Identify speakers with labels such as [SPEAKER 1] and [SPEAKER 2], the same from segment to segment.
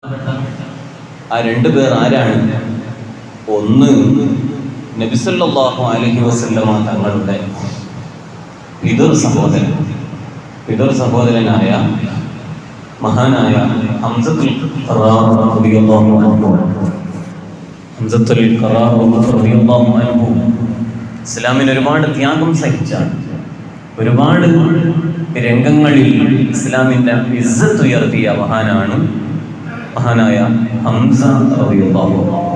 [SPEAKER 1] ആ രണ്ടുപേർ ആരാണ്? ഒന്ന്, നബി സല്ലല്ലാഹു അലൈഹി വസല്ലമ തങ്ങളുടെ പിതൃ സഹോദരനായ മഹാനായ ഹംസത്തുൽ ഖറാർ റളിയല്ലാഹു അൻഹു ഇസ്ലാമിന് ഒരുപാട് ത്യാഗം സഹിച്ച, ഒരുപാട് രംഗങ്ങളിൽ ഇസ്ലാമിന്റെ ഇസ്സത്ത് ഉയർത്തിയ മഹാനായ ഹംസ റളിയല്ലാഹു അൻഹു.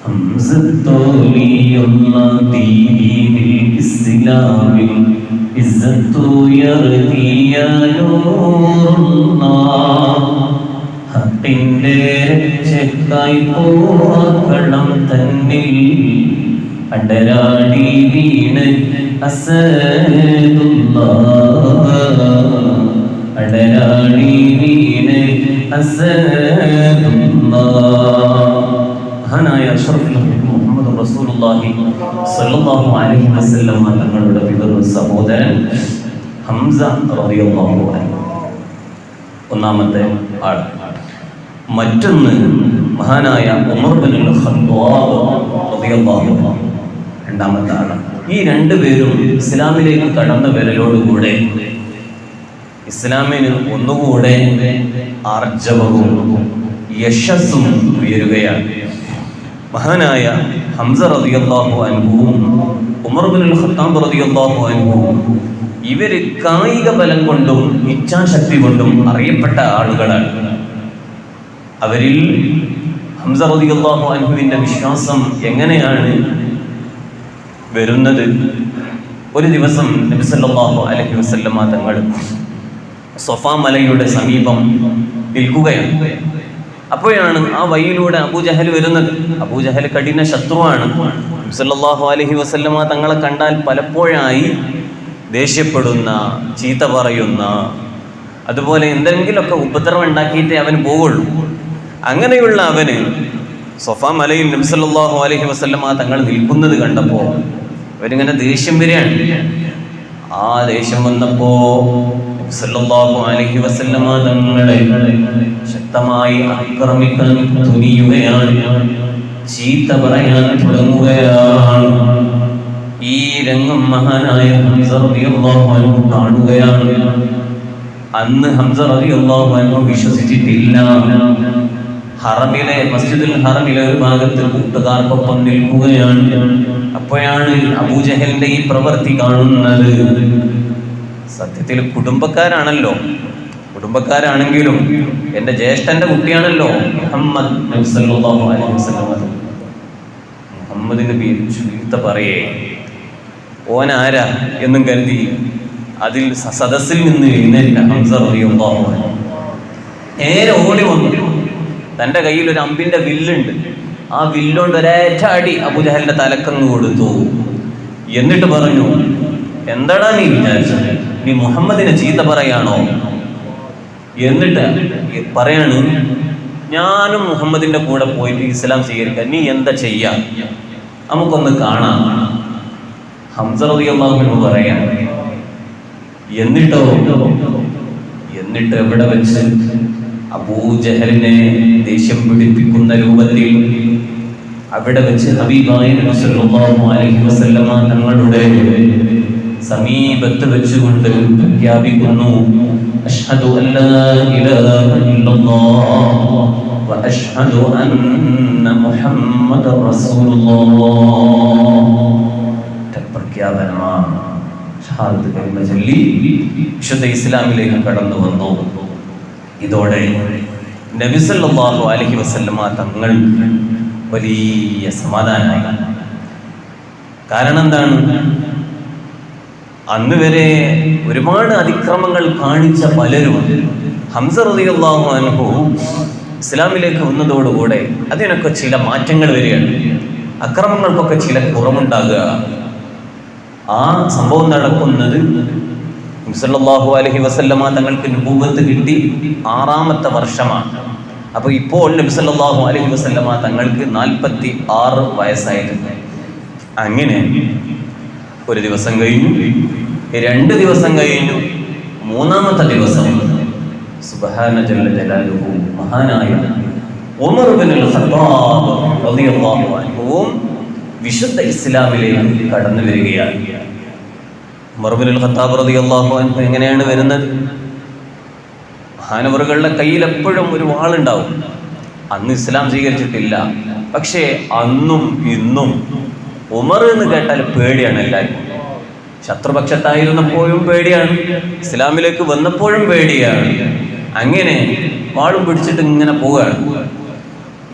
[SPEAKER 1] ഹംസത്തുലിയുള്ള ദീനിൽ ഇസ്ലാമിൽ ഇസ്സത്ത് ഉയർത്തിയ നൂറുല്ലാഹ്, ഹഖിന്റെ രക്ഷക്കായി പോർക്കളം തന്നിൽ അടരാടി വീണ അസദുല്ലാഹ്, അടരാടി വീണ മഹാനായ അഷ്റഫുൽ മുഹമ്മദ് റസൂലുള്ളാഹി സ്വല്ലല്ലാഹു അലൈഹി വസല്ലം തങ്ങളുടെ പിതൃ സഹോദരൻ ഹംസ റളിയല്ലാഹു അൻഹു ഒന്നാമത്തെ ആൾ. മറ്റൊന്ന് മഹാനായ ഉമർ ഇബ്നുൽ ഖത്താബ് റളിയല്ലാഹു അൻഹു രണ്ടാമത്തെ ആളാണ്. ഈ രണ്ടുപേരും ഇസ്ലാമിലേക്ക് കടന്നു വരലോടുകൂടെ ഇസ്ലാമിന് ഒന്നുകൂടെ ആർജവവും യശസ്സും ഉയരുകയാണ്. മഹാനായ ഹംസ റളിയല്ലാഹു അൻഹുവും ഉമർ ഇബ്നുൽ ഖത്താബ് റളിയല്ലാഹു അൻഹുവും ഇവര് കായിക ബലം കൊണ്ടും ഇച്ഛാശക്തി കൊണ്ടും അറിയപ്പെട്ട ആളുകളാണ്. അവരിൽ ഹംസ റളിയല്ലാഹു അൻഹുവിന്റെ വിശ്വാസം എങ്ങനെയാണ് വരുന്നത്? ഒരു ദിവസം നബി സല്ലല്ലാഹു അലൈഹി വസല്ലമ തങ്ങൾ സഫാ മലയുടെ സമീപം നിൽക്കുകയാണ്. അപ്പോഴാണ് ആ വഴിയിലൂടെ അബൂജഹൽ വരുന്നത്. അബൂജഹൽ കഠിന ശത്രുവാണ്. നബി സല്ലല്ലാഹു അലൈഹി വസല്ലമ തങ്ങളെ കണ്ടാൽ പലപ്പോഴായി ദേഷ്യപ്പെടുന്ന, ചീത്ത പറയുന്ന, അതുപോലെ എന്തെങ്കിലുമൊക്കെ ഉപദ്രവം ഉണ്ടാക്കിയിട്ടേ അവൻ പോവുള്ളൂ. അങ്ങനെയുള്ള അവന് സഫാ മലയിൽ നബി സല്ലല്ലാഹു അലൈഹി വസല്ലമ തങ്ങൾ നിൽക്കുന്നത് കണ്ടപ്പോൾ അവരിങ്ങനെ ദേഷ്യം വരികയാണ്. ആ ദേഷ്യം വന്നപ്പോ സല്ലല്ലാഹു അലൈഹി വസല്ലമ തങ്ങളെ ശക്തമായി ആക്രമിക്കാൻ തുനിയുകയാണ്, ചീത്ത പറയാൻ തുടങ്ങുകയാണ്. ഈ രംഗം മഹാനായ ഹംസ റളിയല്ലാഹു അൻഹു കാണുകയാണ്. അന്ന് ഹംസ റളിയല്ലാഹു അൻഹു വിശ്വസിച്ചിട്ടില്ല. ഹറമിലെ മസ്ജിദുൽ ഹറമിലെ ഒരു ഭാഗത്ത് കൂട്ടുകാർക്കൊപ്പം നിൽക്കുകയാണ്. അപ്പോഴാണ് അബൂജഹലിന്റെ ഈ പ്രവൃത്തി കാണുന്നത്. സത്യത്തിൽ കുടുംബക്കാരാണെങ്കിലും എൻ്റെ ജ്യേഷ്ഠന്റെ കുട്ടിയാണല്ലോ മുഹമ്മദ് നബി സല്ലല്ലാഹു അലൈഹി വസല്ലം. മുഹമ്മദിന് ചീത്ത പറയേ, ഓൻ ആരാ എന്നും കരുതി അതിൽ സദസ്സിൽ നിന്ന് എഴുന്നേറ്റ ഹംസ റളിയല്ലാഹു അൻഹു നേരെ ഓടി വന്നു. തൻ്റെ കയ്യിൽ ഒരു അമ്പിന്റെ വില്ലുണ്ട്. ആ വില്ലുകൊണ്ട് ഒരേറ്റ അടി അബൂജഹലിന്റെ തലക്കങ്ങ് കൊടുത്തു. എന്നിട്ട് പറഞ്ഞു, എന്താടാ നീ വിചാരിച്ചത്? നീ മുഹമ്മദിനെ ചീത്ത പറയാണോ? എന്നിട്ട് പറയാണ്, ഞാനും മുഹമ്മദിന്റെ കൂടെ പോയിട്ട് ഇസ്ലാം സ്വീകരിക്കാൻ നീ എന്താ ചെയ്യാ? നമുക്കൊന്ന് കാണാം. ഹംസ റളിയല്ലാഹു അൻഹു പറയാൻ. എന്നിട്ട് എവിടെ വെച്ച് അബൂജഹലിനെ ദേഷ്യം പിടിപ്പിക്കുന്ന രൂപത്തിൽ അവിടെ വെച്ച് ഹബീബായ നബി സല്ലല്ലാഹു അലൈഹി വസല്ലമ തങ്ങളുടെ സമീപത്ത് വെച്ചുകൊണ്ട് പ്രഖ്യാപിക്കുന്നു, അഷ്ഹദു അല്ലാ ഇലാഹ ഇല്ലല്ലാഹ് വ അഷ്ഹദു അന്ന മുഹമ്മദർ റസൂലുള്ളാഹ്. പ്രഖ്യാപനമാണ്. ഷഹാദത്ത് കലിമ ചൊല്ലി വിശുദ്ധ ഇസ്ലാമിലേക്ക് കടന്നു വന്നു. ഇതോടെ നബി സല്ലല്ലാഹു അലൈഹി വസല്ലമ തങ്ങൾ വലിയ സമാധാനമായി. കാരണം എന്താണ്? അന്ന് വരെ ഒരുപാട് അതിക്രമങ്ങൾ കാണിച്ച പലരും ഹംസ റളിയല്ലാഹു അൻഹു ഇസ്ലാമിലേക്ക് വന്നതോടുകൂടെ അതിനൊക്കെ ചില മാറ്റങ്ങൾ വരികയാണ്. അക്രമങ്ങൾക്കൊക്കെ ചില കുറവുണ്ടാകുക. ആ സംഭവം നടക്കുന്നത് നബി സല്ലല്ലാഹു അലൈഹി വസല്ലമ തങ്ങൾക്ക് നുബുവത്ത് കിട്ടി 6ാമത്തെ വർഷമാണ്. അപ്പോൾ ഇപ്പോൾ നബി സല്ലല്ലാഹു അലൈഹി വസല്ലമ തങ്ങൾക്ക് 46 വയസ്സായിട്ടുണ്ട്. അങ്ങനെ ഒരു ദിവസം കഴിഞ്ഞു, 2 ദിവസം കഴിഞ്ഞു, 3ാമത്തെ ദിവസം സുബ്ഹാന ജല്ല ജലാലുഹു മഹാനായ ഉമർ ഇബ്നുൽ ഖത്താബ് റളിയല്ലാഹു അൻഹുവും വിശുദ്ധ ഇസ്ലാമിലേക്ക് കടന്നു വരികയാണ്. ഉമർ ഇബ്നുൽ ഖത്താബ് റളിയല്ലാഹു അൻഹു എങ്ങനെയാണ് വരുന്നത്? മഹാനവറുകളുടെ കയ്യിൽ എപ്പോഴും ഒരു വാളുണ്ടാവും. അന്ന് ഇസ്ലാം സ്വീകരിച്ചിട്ടില്ല, പക്ഷേ അന്നും ഇന്നും ഉമർ എന്ന് കേട്ടാൽ പേടിയാണ് എല്ലാവർക്കും. ശത്രുപക്ഷത്തായിരുന്നപ്പോഴും പേടിയാണ്, ഇസ്ലാമിലേക്ക് വന്നപ്പോഴും പേടിയാണ്. അങ്ങനെ വാളും പിടിച്ചിട്ട് ഇങ്ങനെ പോവുകയാണ്.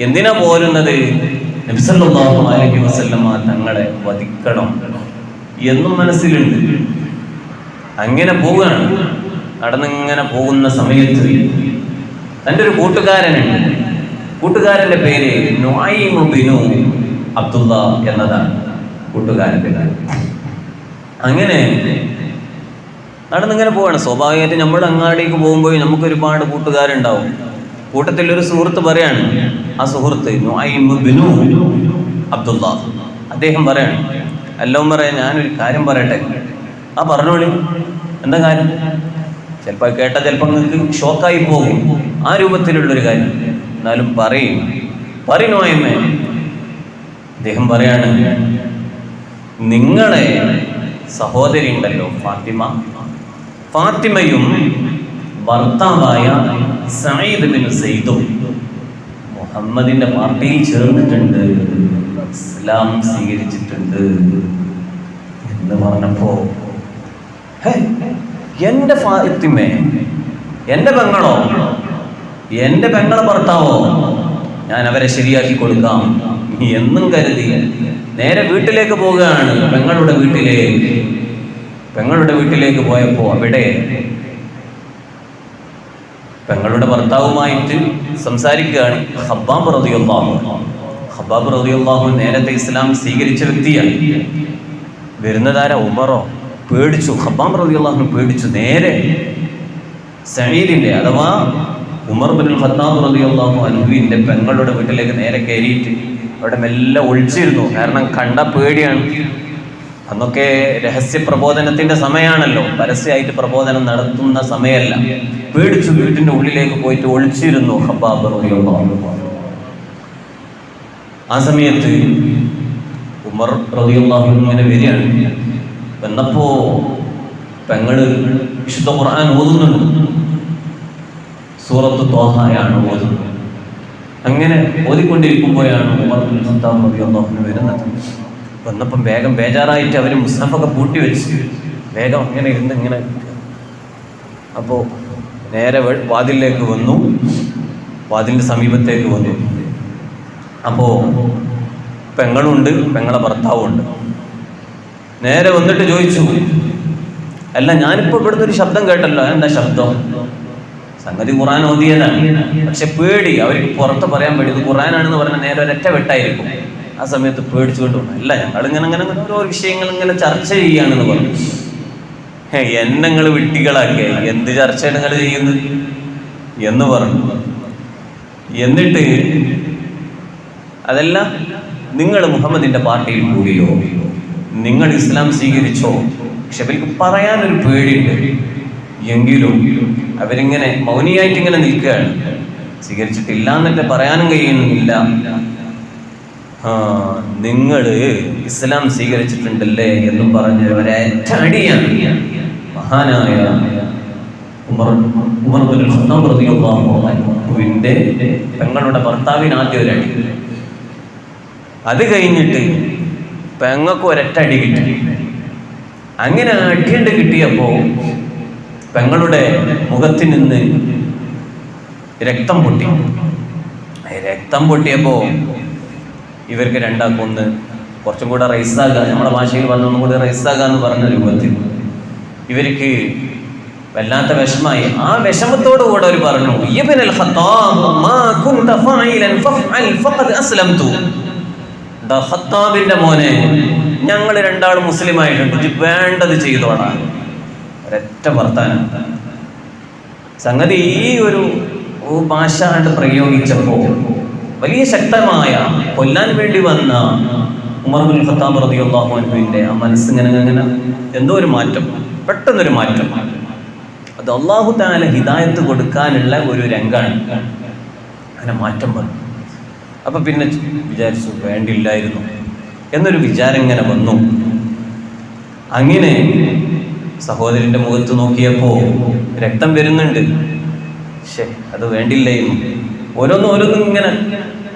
[SPEAKER 1] എന്തിനാ പോരുന്നത്? നബി സല്ലല്ലാഹു അലൈഹി വസല്ലമ തങ്ങളെ വധിക്കണം എന്നും മനസ്സിലുണ്ട്. അങ്ങനെ പോവുകയാണ്. നടന്നിങ്ങനെ പോകുന്ന സമയത്ത് തൻ്റെ ഒരു കൂട്ടുകാരനുണ്ട്. കൂട്ടുകാരൻ്റെ പേര് നുഐം ബിനു അബ്ദുള്ള എന്നതാണ് കൂട്ടുകാരൻ്റെ പേര്. അങ്ങനെ നടന്നിങ്ങനെ പോവാണ്. സ്വാഭാവികമായിട്ട് നമ്മൾ അങ്ങാടിക്ക് പോകുമ്പോൾ നമുക്ക് ഒരുപാട് കൂട്ടുകാരുണ്ടാവും. കൂട്ടത്തിലൊരു സുഹൃത്ത് പറയാണ്, ആ സുഹൃത്ത് നുഐം ബിനു അബ്ദുള്ള, അദ്ദേഹം പറയാണ്, എല്ലാം പറയാം, ഞാനൊരു കാര്യം പറയട്ടെ. ആ പറഞ്ഞോളി, എന്താ കാര്യം? ചിലപ്പോൾ കേട്ടാൽ ചിലപ്പോൾ നിങ്ങൾക്ക് ഷോക്കായി പോകും, ആ രൂപത്തിലുള്ളൊരു കാര്യം. എന്നാലും പറയുന്നോയമ്മേ. അദ്ദേഹം പറയാണ്, നിങ്ങളെ സഹോദരി ഉണ്ടല്ലോ ഫാത്തിമയും ഭർത്താവായ സഈദ് ബിൻ സൈദും മുഹമ്മദിന്റെ പാർട്ടിയിൽ ചേർന്നിട്ടുണ്ട്, ഇസ്ലാം സ്വീകരിച്ചിട്ടുണ്ട് എന്ന് പറഞ്ഞപ്പോ, എന്റെ ഫാത്തിമേ, എന്റെ പെങ്ങളോ, എന്റെ പെങ്ങളെ ഭർത്താവോ, ഞാൻ അവരെ ശരിയാക്കി കൊടുക്കാം എന്നും കരുതി നേരെ വീട്ടിലേക്ക് പോവുകയാണ്. പെങ്ങളുടെ വീട്ടിലേക്ക് പോയപ്പോ അവിടെ പെങ്ങളുടെ ഭർത്താവുമായിട്ട് സംസാരിക്കുകയാണ്. ഖബ്ബാബ് റളിയല്ലാഹു നേരത്തെ ഇസ്ലാം സ്വീകരിച്ച വ്യക്തിയാണ്. വരുന്നതാരാ? ഉമറോ? പേടിച്ചു. ഖബ്ബാബ് റളിയല്ലാഹു പേടിച്ചു. നേരെ സഈദിന്റെ അഥവാ ഉമർ ഇബ്നുൽ ഖത്താബ് റളിയല്ലാഹു അൻഹുവിന്റെ പെങ്ങളുടെ വീട്ടിലേക്ക് നേരെ കയറിയിട്ട് അവിടെ മെല്ലെ ഒളിച്ചിരുന്നു. കാരണം കണ്ട പേടിയാണ്. അന്നൊക്കെ രഹസ്യ പ്രബോധനത്തിന്റെ സമയമാണല്ലോ, പരസ്യമായിട്ട് പ്രബോധനം നടത്തുന്ന സമയമല്ല. പേടിച്ചു വീട്ടിന്റെ ഉള്ളിലേക്ക് പോയിട്ട് ഒളിച്ചിരുന്നു ഖബ്ബാബ് റളിയല്ലാഹു അൻഹു. ആ സമയത്ത് ഉമർ റളിയല്ലാഹു അൻഹു ഇങ്ങനെ വരികയാണ്. വന്നപ്പോ പെങ്ങള് വിശുദ്ധ ഖുർആൻ ഓതുന്നുണ്ട്. സൂറത്ത് ത്വാഹയാണ് ഓതുന്നത്. അങ്ങനെ ഓതിക്കൊണ്ടിരിക്കുമ്പോഴാണ് ഉമർ ഇബ്നുൽ ഖത്താബ് റളിയല്ലാഹു അൻഹു വരുന്നത്. വന്നപ്പം വേഗം ബേജാറായിട്ട് അവർ മുസ്ഹഫൊക്കെ പൂട്ടി വെച്ച് വേഗം അങ്ങനെ ഇരുന്ന് ഇങ്ങനെ. അപ്പോൾ നേരെ വാതിലിലേക്ക് വന്നു, വാതിലിൻ്റെ സമീപത്തേക്ക് വന്നു. അപ്പോൾ പെങ്ങളുണ്ട്, പെങ്ങളെ ഭർത്താവുണ്ട്. നേരെ വന്നിട്ട് ചോദിച്ചു, അല്ല ഞാനിപ്പോൾ ഇവിടുന്ന് ഒരു ശബ്ദം കേട്ടല്ലോ, എന്താ ശബ്ദം? സംഗതി ഖുർആൻ ഓതിയതാണ്, പക്ഷെ പേടി, അവർക്ക് പുറത്ത് പറയാൻ പേടി. ഇത് ഖുർആനാണെന്ന് പറഞ്ഞാൽ നേരെ ഒരൊറ്റ വെട്ടായിരിക്കും. ആ സമയത്ത് പേടിച്ചുകൊണ്ട് അല്ല, ഞങ്ങളിങ്ങനെ ഓരോ വിഷയങ്ങൾ ഇങ്ങനെ ചർച്ച ചെയ്യുകയാണെന്ന് പറഞ്ഞു. എന്നെ നിങ്ങൾ വിട്ടികളാക്കിയ എന്ത് ചർച്ചയാണ് നിങ്ങൾ ചെയ്യുന്നത് എന്ന് പറഞ്ഞു. എന്നിട്ട് അതല്ല, നിങ്ങൾ മുഹമ്മദിന്റെ പാർട്ടിയിൽ കൂടിയോ, നിങ്ങൾ ഇസ്ലാം സ്വീകരിച്ചോ? പക്ഷെ അവർക്ക് പറയാനൊരു പേടിയുണ്ട്. എങ്കിലും അവരിങ്ങനെ മൗനിയായിട്ട് ഇങ്ങനെ നിൽക്കുകയാണ്. സ്വീകരിച്ചിട്ടില്ല എന്നിട്ട് പറയാനും കഴിയുന്നില്ല. നിങ്ങൾ ഇസ്ലാം സ്വീകരിച്ചിട്ടുണ്ടല്ലേ എന്നും പറഞ്ഞ് ഒരടിയാണ് മഹാനായ ഉമർ ഇബ്നുൽ ഖത്താബ് റളിയല്ലാഹു അൻഹുവിന്റെ പെങ്ങളുടെ ഭർത്താവിന് ആദ്യം ഒരടി. അത് കഴിഞ്ഞിട്ട് പെങ്ങൾക്ക് ഒരൊറ്റടി കിട്ടി. അങ്ങനെ അടിയണ്ട് കിട്ടിയപ്പോൾ പെങ്ങളുടെ മുഖത്തിൽ നിന്ന് രക്തം പൊട്ടി. രക്തം പൊട്ടിയപ്പോൾ ഇവർക്ക് രണ്ടാക്കൊന്ന് കുറച്ചും കൂടെ റൈസാകുക, നമ്മുടെ ഭാഷയിൽ പറഞ്ഞൊന്നും കൂടി റൈസാകുക എന്ന് പറഞ്ഞ രൂപത്തിൽ ഇവർക്ക് വല്ലാത്ത വിഷമായി. ആ വിഷമത്തോടു കൂടെ അവർ പറഞ്ഞു, ഇബ്നുൽ ഖത്താബ് മാ കുൻത ഫഅയിലൻ ഫഫഅൽ ഫഖദ് അസ്ലംതു. ഖത്താബിന്റെ മോനെ, ഞങ്ങൾ രണ്ടാളും മുസ്ലിം ആയിട്ടുണ്ട്, വേണ്ടത് ചെയ്തോളാം. ഒരൊറ്റ വർത്താനം. സംഗതി ഈ ഒരു ഭാഷ കണ്ട് പ്രയോഗിച്ചപ്പോൾ വലിയ ശക്തമായ കൊല്ലാൻ വേണ്ടി വന്ന ഉമർ ഇബ്നുൽ ഖത്താബ് റളിയല്ലാഹു അൻഹുവിന്റെ ആ മനസ്സിങ്ങനെ എന്തോ ഒരു മാറ്റം, പെട്ടെന്നൊരു മാറ്റം. അത് അല്ലാഹു തആല ഹിദായത്ത് കൊടുക്കാനുള്ള ഒരു രംഗാണ്. അങ്ങനെ മാറ്റം വന്നു. അപ്പം പിന്നെ വിചാരിച്ചു വേണ്ടില്ലായിരുന്നു എന്നൊരു വിചാരം ഇങ്ങനെ വന്നു. അങ്ങനെ സഹോദരൻ്റെ മുഖത്ത് നോക്കിയപ്പോൾ രക്തം വരുന്നുണ്ട്. അത് വേണ്ടില്ലായിരുന്നു. ഓരോന്നും ഇങ്ങനെ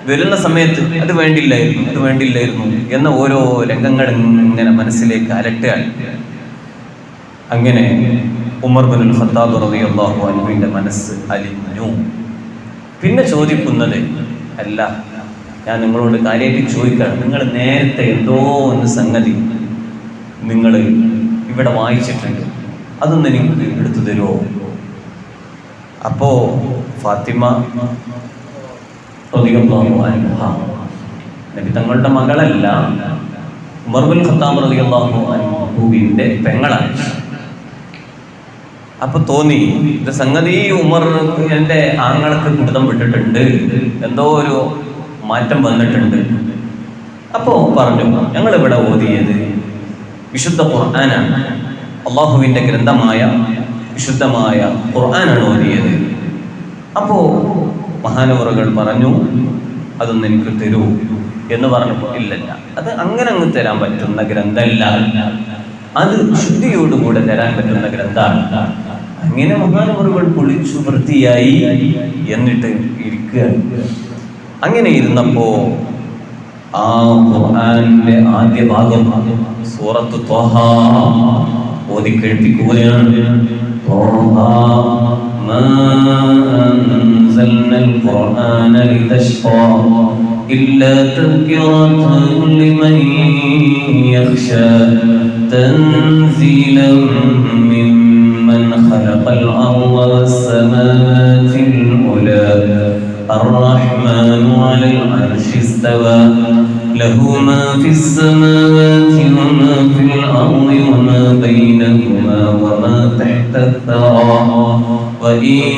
[SPEAKER 1] വരുന്ന സമയത്ത് അത് വേണ്ടില്ലായിരുന്നു എന്ന ഓരോ രംഗങ്ങൾ ഇങ്ങനെ മനസ്സിലേക്ക് അലട്ടുകയാണ്. അങ്ങനെ ഉമർ ബിനുൽ ഖത്താബ് റളിയല്ലാഹു അൻഹുവിൻ്റെ മനസ്സ് അലിഞ്ഞു. പിന്നെ ചോദിക്കുന്നത്, അല്ല, ഞാൻ നിങ്ങളോട് കാര്യമായിട്ട് ചോദിക്കുകയാണ്, നിങ്ങൾ നേരത്തെ എന്തോ ഒന്ന് സംഗതി നിങ്ങൾ ഇവിടെ വായിച്ചിട്ടുണ്ട്, അതൊന്ന് എനിക്ക് എടുത്തു തരുമോ? അപ്പോൾ ഫാത്തിമ റളിയല്ലാഹു അൻഹ, നബി തങ്ങളുടെ മകളല്ല, ഉമർ ബിൻ ഖത്താബ് റളിയല്ലാഹു അൻഹുവിൻ്റെ പെങ്ങളാണ്. അപ്പൊ തോന്നി ഇത് സംഗതി ഉമർ എൻ്റെ ആങ്ങൾക്ക് പിടുത്തം വിട്ടിട്ടുണ്ട്, എന്തോ ഒരു മാറ്റം വന്നിട്ടുണ്ട്. അപ്പോ പറഞ്ഞു, ഞങ്ങളിവിടെ ഓതിയത് വിശുദ്ധ ഖുർആനാണ്, അള്ളാഹുവിൻ്റെ ഗ്രന്ഥമായ വിശുദ്ധമായ ഖുർആനാണ് ഓതിയത്. അപ്പോൾ മഹാനവറുകൾ പറഞ്ഞു, അതൊന്ന് എനിക്ക് തരൂ എന്ന് പറഞ്ഞപ്പോൾ, ഇല്ലല്ല, അത് അങ്ങനെ അങ്ങ് തരാൻ പറ്റുന്ന ഗ്രന്ഥമല്ല, അത് ശുദ്ധിയോടുകൂടെ തരാൻ പറ്റുന്ന ഗ്രന്ഥമാണ്. അങ്ങനെ മഹാനവറുകൾ പൊളിച്ചു വൃത്തിയായി എന്നിട്ട് ഇരിക്കുകയാണ്. അങ്ങനെ ഇരുന്നപ്പോ ആ ഖുർആനിലെ ആദ്യ ഭാഗം സൂറത്ത് ത്വഹ ഓതി കേൾപ്പിക്കുകയാണ്. മാ അൻസൽനൽ ഖുർആന ലിതശ്ഖാ ഇല്ലാ തദ്കിറതൻ ലിമൻ യഖ്ശാ തൻസീലൻ മിമ്മൻ ഖലഖൽ അർള വസ്സമാവാതിൽ ഉലാ الرحمن على العرش استوى له ما في السماوات وما في الأرض وما بينهما وما تحت الثرى وإن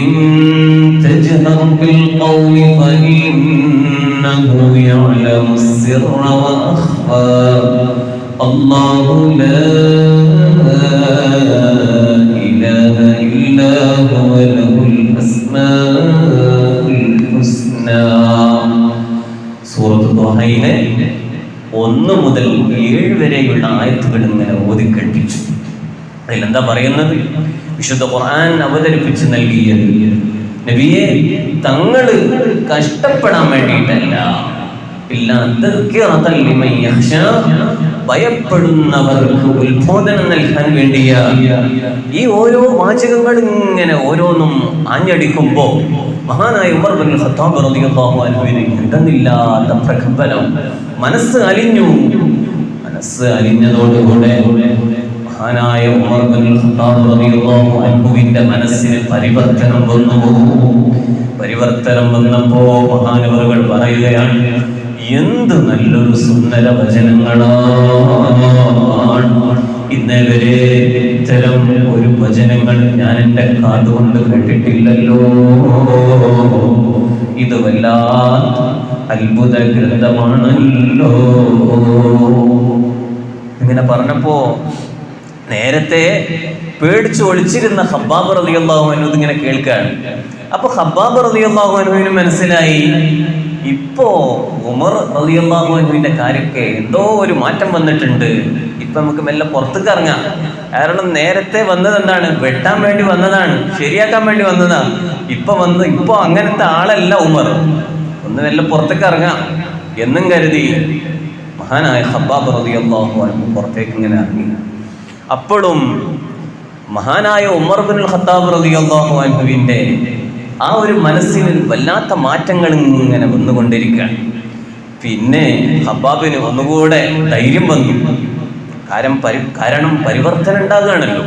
[SPEAKER 1] تجهر بالقول فإنه يعلم السر وأخفى الله لا إله إلا هو له الأسماء സൂറത്ത് ത്വഹയിലെ 1 മുതൽ 7 വരെയുള്ള ആയത്തുകൾ ഇങ്ങനെ ഓതി കേൾപ്പിച്ചു. അതിലെന്താ പറയുന്നത്? വിശുദ്ധ ഖുർആൻ അവതരിപ്പിച്ച് നൽകിയത് നബിയെ തങ്ങൾ കഷ്ടപ്പെടാൻ വേണ്ടിയിട്ടല്ല, ഭയപ്പെടുന്നവർക്ക് ഉത്ബോധനം നൽകാൻ വേണ്ടിയ ഈ ഓരോ വാചകങ്ങൾ ഇങ്ങനെ ഓരോന്നും ആഞ്ഞടിക്കുമ്പോ മഹാനായ ഉമർ ബിൻ ഖത്താബ് റളിയല്ലാഹു അൻഹുവിന് എന്തെന്നില്ലാത്ത പ്രകമ്പനം, മനസ്സ് അലിഞ്ഞു. മനസ്സ് അലിഞ്ഞതോടുകൂടെ മഹാനായ ഉമർ ബിൻ ഖത്താബ് റളിയല്ലാഹു അൻഹുവിന്റെ മനസ്സിന് പരിവർത്തനം വന്നു. പരിവർത്തനം വന്നപ്പോ മഹാനവറുകൾ പറയുകയാണ്, എന്ത് നല്ലൊരു സുന്ദര വചനങ്ങളാണ്. ഇന്നേവരെ ഇത്തരം ഒരു വചനങ്ങൾ ഞാൻ എൻ്റെ കാതുകൊണ്ട് കേട്ടിട്ടില്ലല്ലോ. ഇത് വല്ലാത്ത അത്ഭുത ഗ്രന്ഥമാണല്ലോ. ഇങ്ങനെ പറഞ്ഞപ്പോ നേരത്തെ പേടിച്ച് ഒളിച്ചിരുന്ന ഖബ്ബാബ് റളിയല്ലാഹു അൻഹു ഇങ്ങനെ കേൾക്കുകയാണ്. അപ്പൊ ഖബ്ബാബ് റളിയല്ലാഹു അൻഹുവിന് മനസ്സിലായി, ഇപ്പോ ഉമർ റളിയല്ലാഹു അൻഹുവിന്റെ കാര്യമൊക്കെ എന്തോ ഒരു മാറ്റം വന്നിട്ടുണ്ട്. ഇപ്പൊ നമുക്ക് മെല്ലെ പുറത്തേക്ക് ഇറങ്ങാം. കാരണം നേരത്തെ വന്നത് എന്താണ്? വെട്ടാൻ വേണ്ടി വന്നതാണ്, ശരിയാക്കാൻ വേണ്ടി വന്നതാണ്. ഇപ്പൊ അങ്ങനത്തെ ആളല്ല ഉമർ. ഒന്ന് മെല്ലെ പുറത്തേക്ക് ഇറങ്ങാം എന്നും കരുതി മഹാനായ ഖബ്ബാബ് റളിയല്ലാഹു അൻഹു പുറത്തേക്ക് ഇങ്ങനെ ഇറങ്ങി. അപ്പോഴും മഹാനായ ഉമർ ബിൻ ഖത്താബ് റളിയല്ലാഹു അൻഹുവിന്റെ ആ ഒരു മനസ്സിന് വല്ലാത്ത മാറ്റങ്ങൾ ഇങ്ങനെ വന്നുകൊണ്ടിരിക്കുകയാണ്. പിന്നെ ഖബ്ബാബിന് ഒന്നുകൂടെ ധൈര്യം വന്നു. കാരണം പരിവർത്തനം ഉണ്ടാകുകയാണല്ലോ.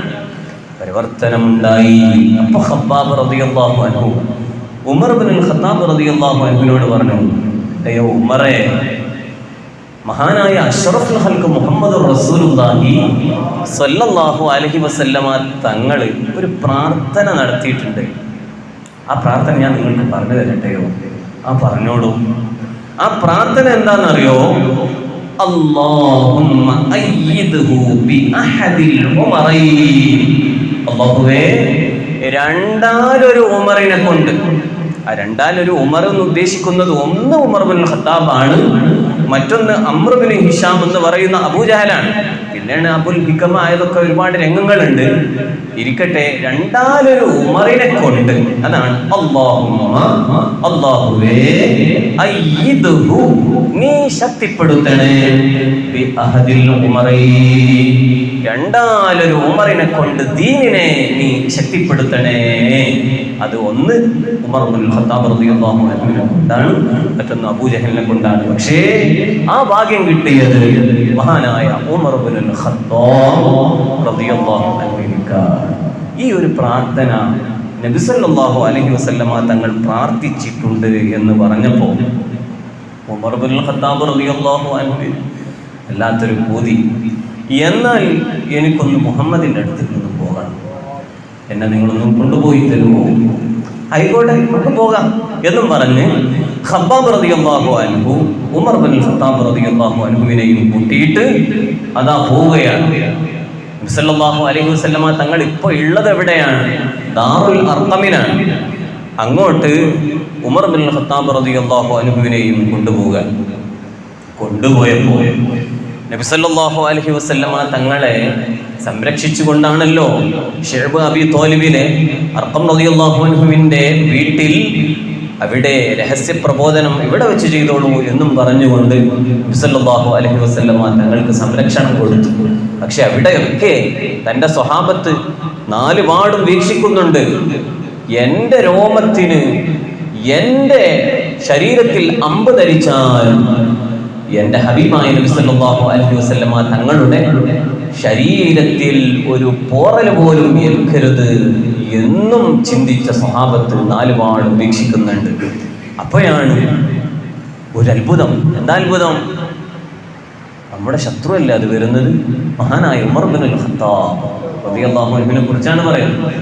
[SPEAKER 1] പരിവർത്തനം ഉണ്ടായി. അപ്പൊ ഖബ്ബാബ് റളിയല്ലാഹു അൻഹു ഉമർ ബിൻ ഖത്താബ് റളിയല്ലാഹു അൻഹുവിനോട് പറഞ്ഞു, അയ്യോ ഉമറേ, മഹാനായ അഷ്റഫുൽ ഖൽഖ് മുഹമ്മദ് റസൂലുള്ളാഹി സ്വല്ലല്ലാഹു അലൈഹി വസല്ലമ തങ്ങൾ ഒരു പ്രാർത്ഥന നടത്തിയിട്ടുണ്ട്. ആ പ്രാർത്ഥന ഞാൻ നിങ്ങൾക്ക് പറഞ്ഞു തരട്ടെയോ? ആ പറഞ്ഞോളൂ. ആ പ്രാർത്ഥന എന്താണെന്നറിയോ? അല്ലാഹുമ്മ അയ്യിദ്ഹു ബി അഹദിൽ ഉമറൈൻ. അല്ലാഹുവേ, രണ്ടാലൊരു ഉമറിനെ കൊണ്ട്, ആ രണ്ടാലൊരു ഉമർ എന്ന് ഉദ്ദേശിക്കുന്നത് ഒന്ന് ഉമർ ബിൻ ഖത്താബ് ആണ്, മറ്റൊന്ന് അംർ ബിൻ ഹിഷാം എന്ന് പറയുന്ന അബൂജഹലാണ്. പിന്നെയാണ് അബുൽ ഹിക്മ ആയതൊക്കെ ഒരുപാട് രംഗങ്ങളുണ്ട്. ഇരിക്കട്ടെ, രണ്ടാലൊരു ഉമറിനെ കൊണ്ട്, അതാണ് അല്ലാഹുവേ അയ്യിദ്ഹു, നീ ശക്തിപ്പെടുത്തണേ, ബി അഹദിൽ ഉമറൈൻ, രണ്ടാലൊരു ഉമറിനെ കൊണ്ട് ദീനിനെ നീ ശക്തിപ്പെടുത്തണേ. അത് ഒന്ന് ഉമർ ബിൻ ഖത്താബ് റളിയല്ലാഹു അൻഹുവിനെ കൊണ്ടാണ്, മറ്റൊന്ന് അബൂജഹലിനെ കൊണ്ടാണ്. പക്ഷേ ആ ഭാഗ്യം കിട്ടിയത് മഹാനായ ഉമർ ബിൻ ഖത്താബ് റളിയല്ലാഹു അൻഹുവിനാണ്. ഈ ഒരു പ്രാർത്ഥന നബി സല്ലല്ലാഹു അലൈഹി വസല്ലമ തങ്ങൾ പ്രാർത്ഥിച്ചിട്ടുണ്ട് എന്ന് പറഞ്ഞപ്പോൾ ഉമർ ബിൻ ഖത്താബ് റളിയല്ലാഹു അൻഹു വല്ലാത്തൊരു പൂതി, എന്നാൽ എനിക്കൊന്ന് മുഹമ്മദിന്റെ അടുത്തേക്ക് ഒന്ന് പോകണം, എന്നെ നിങ്ങളൊന്നും കൊണ്ടുപോയി തരുമോ? ആയിക്കോട്ടെ, നമുക്ക് പോകാം എന്നും പറഞ്ഞ് ഖബ്ബാബ് റളിയല്ലാഹു അൻഹു ഉമർ ബിൻ ഖത്താബ് റളിയല്ലാഹു അൻഹുവിനെയും കൂട്ടിയിട്ട് അതാ പോവുകയാണ്. നബി സല്ലല്ലാഹു അലൈഹി വസല്ലമ തങ്ങൾ ഇപ്പോൾ ഉള്ളത് എവിടെയാണ്? ദാറുൽ അർഖമിലാണ്. അങ്ങോട്ട് ഉമർ ബിൻ ഖത്താബ് റളിയല്ലാഹു അൻഹുവിനെയും കൊണ്ടുപോയപ്പോൾ നബി സല്ലല്ലാഹു അലൈഹി വസല്ലമ തങ്ങളെ സംരക്ഷിച്ചുകൊണ്ടാണല്ലോ ശുഅബ് അബി ത്വാലിബിലെ അർഖം റളിയല്ലാഹു അൻഹുവിന്റെ വീട്ടിൽ അവിടെ രഹസ്യ പ്രബോധനം ഇവിടെ വെച്ച് ചെയ്തോളൂ എന്നും പറഞ്ഞുകൊണ്ട് നബി സല്ലല്ലാഹു അലൈഹി വസല്ലമ തങ്ങൾക്ക് സംരക്ഷണം കൊടുത്തു. പക്ഷെ അവിടെയൊക്കെ തൻ്റെ സ്വഹാബത്ത് നാലുപാടും വീക്ഷിക്കുന്നുണ്ട്. എൻ്റെ രോമത്തിന്, എൻ്റെ ശരീരത്തിൽ അമ്പ് ധരിച്ചാൽ എൻ്റെ ഹബീബായ നബി സല്ലല്ലാഹു അലൈഹി വസല്ലമ തങ്ങളുടെ ശരീരത്തിൽ ഒരു പോറൽ പോലും ഏൽക്കരുത് എന്നും ചിന്തിച്ച സ്വഹാബത്ത് നാലുപാടും വീക്ഷിക്കുന്നുണ്ട്. അപ്പോഴാണ് ഒരു അത്ഭുതം. എന്താ അത്ഭുതം? നമ്മുടെ ശത്രുവല്ല അത് വരുന്നത്, മഹാനായ ഉമർ ബിൻ ഖത്താബ് റളിയല്ലാഹു അൻഹുവിനെ കുറിച്ചാണ് പറയുന്നത്.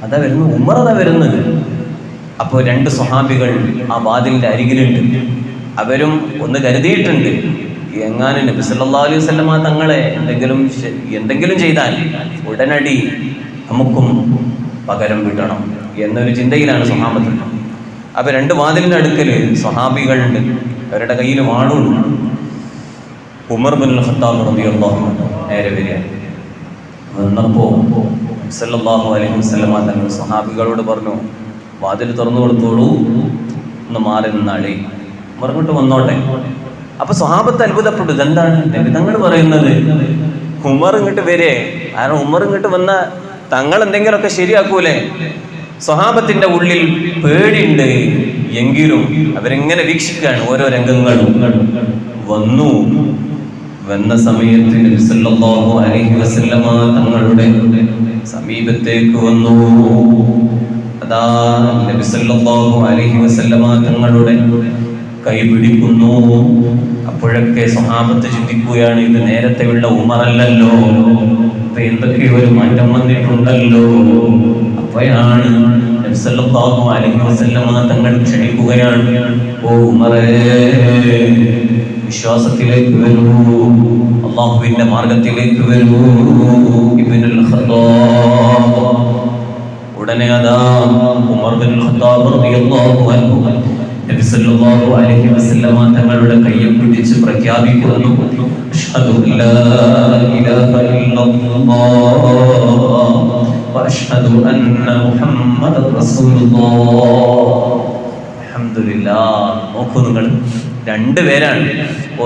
[SPEAKER 1] അതാ വരുന്നത്, ഉമർ അതാ വരുന്നത്. അപ്പോൾ രണ്ട് സ്വഹാബികൾ ആ വാതിലിന്റെ അരികിലുണ്ട്. അവരും ഒന്ന് കരുതിയിട്ടുണ്ട്, എങ്ങാനും നബി സല്ലല്ലാഹു അലൈഹി വസല്ലമ തങ്ങളെ എന്തെങ്കിലും ചെയ്താൽ ഉടനടി നമുക്കും പകരം വിടണം എന്നൊരു ചിന്തയിലാണ് സ്വഹാബത്ത്. അപ്പൊ രണ്ട് വാതിലിന്റെ അടുക്കല് സ്വഹാബികളുണ്ട്, അവരുടെ കയ്യിൽ വാളുണ്ട്. ഉമർ ബിൻ ഖത്താബ് റളിയല്ലാഹു അൻഹു നേരെ വരിക. വന്നപ്പോ സല്ലല്ലാഹു അലൈഹി വസല്ലമ തങ്ങൾ സ്വഹാബികളോട് പറഞ്ഞു, വാതിൽ തുറന്നു കൊടുത്തോളൂ, ഒന്ന് മാറി നിന്നാളേ, ഉമർ ഇങ്ങോട്ട് വന്നോട്ടെ. അപ്പൊ സ്വഹാബത്ത് അത്ഭുതപ്പെട്ടു, ഇതെന്താണ് നബി തങ്ങൾ പറയുന്നത്? ഉമർ ഇങ്ങോട്ട് വരേ? കാരണം ഉമർ ഇങ്ങോട്ട് വന്ന തങ്ങൾ എന്തെങ്കിലുമൊക്കെ ശരിയാക്കൂലേ? സ്വഹാബത്തിന്റെ ഉള്ളിൽ പേടിയുണ്ട്, എങ്കിലും അവരെങ്ങനെ വീക്ഷിക്കുകയാണ് ഓരോ രംഗങ്ങളും. വന്ന സമയത്ത് നബി സല്ലല്ലാഹു അലൈഹി വസല്ലമ തങ്ങളുടെ സമീപത്തേക്ക് വന്നു. അതാ നബി സല്ലല്ലാഹു അലൈഹി വസല്ലമ തങ്ങളുടെ കൈ പിടിക്കുന്നു. അപ്പോഴൊക്കെ സ്വഹാബത്ത് ചിന്തിക്കുകയാണ്, ഇത് നേരത്തെയുള്ള ഉമറല്ലല്ലോ, അപ്പൊ എന്തൊക്കെയോ ഒരു മാറ്റം വന്നിട്ടുണ്ടല്ലോ. അപ്പോഴാണ് നബി സല്ലല്ലാഹു അലൈഹി വസല്ലമ തങ്ങൾ ക്ഷണിക്കുകയാണ്, ഓ ഉമറേ, വിശ്വാസത്തിലേക്ക് വരൂ, അല്ലാഹുവിന്റെ മാർഗത്തിലേക്ക് വരൂ, ഇബ്നുൽ ഖത്താബ്. ഉടനെ അതാ ഉമർ ബിൻ ഖത്താബ് റളിയല്ലാഹു അൻഹു നബി സല്ലല്ലാഹു അലൈഹി വസല്ലമ തങ്ങളുടെ കയ്യിൽ പിടിച്ച് പ്രഖ്യാപിക്കുന്നു, അഷ്ഹദു അല്ലാ ഇലാഹ ഇല്ലല്ലാഹ് വഅഷ്ഹദു അന്ന മുഹമ്മദൻ റസൂലുള്ളാഹ്. അൽഹംദുലില്ലാഹ്. നോക്കൂ നിങ്ങൾ, രണ്ടുപേരാണ്.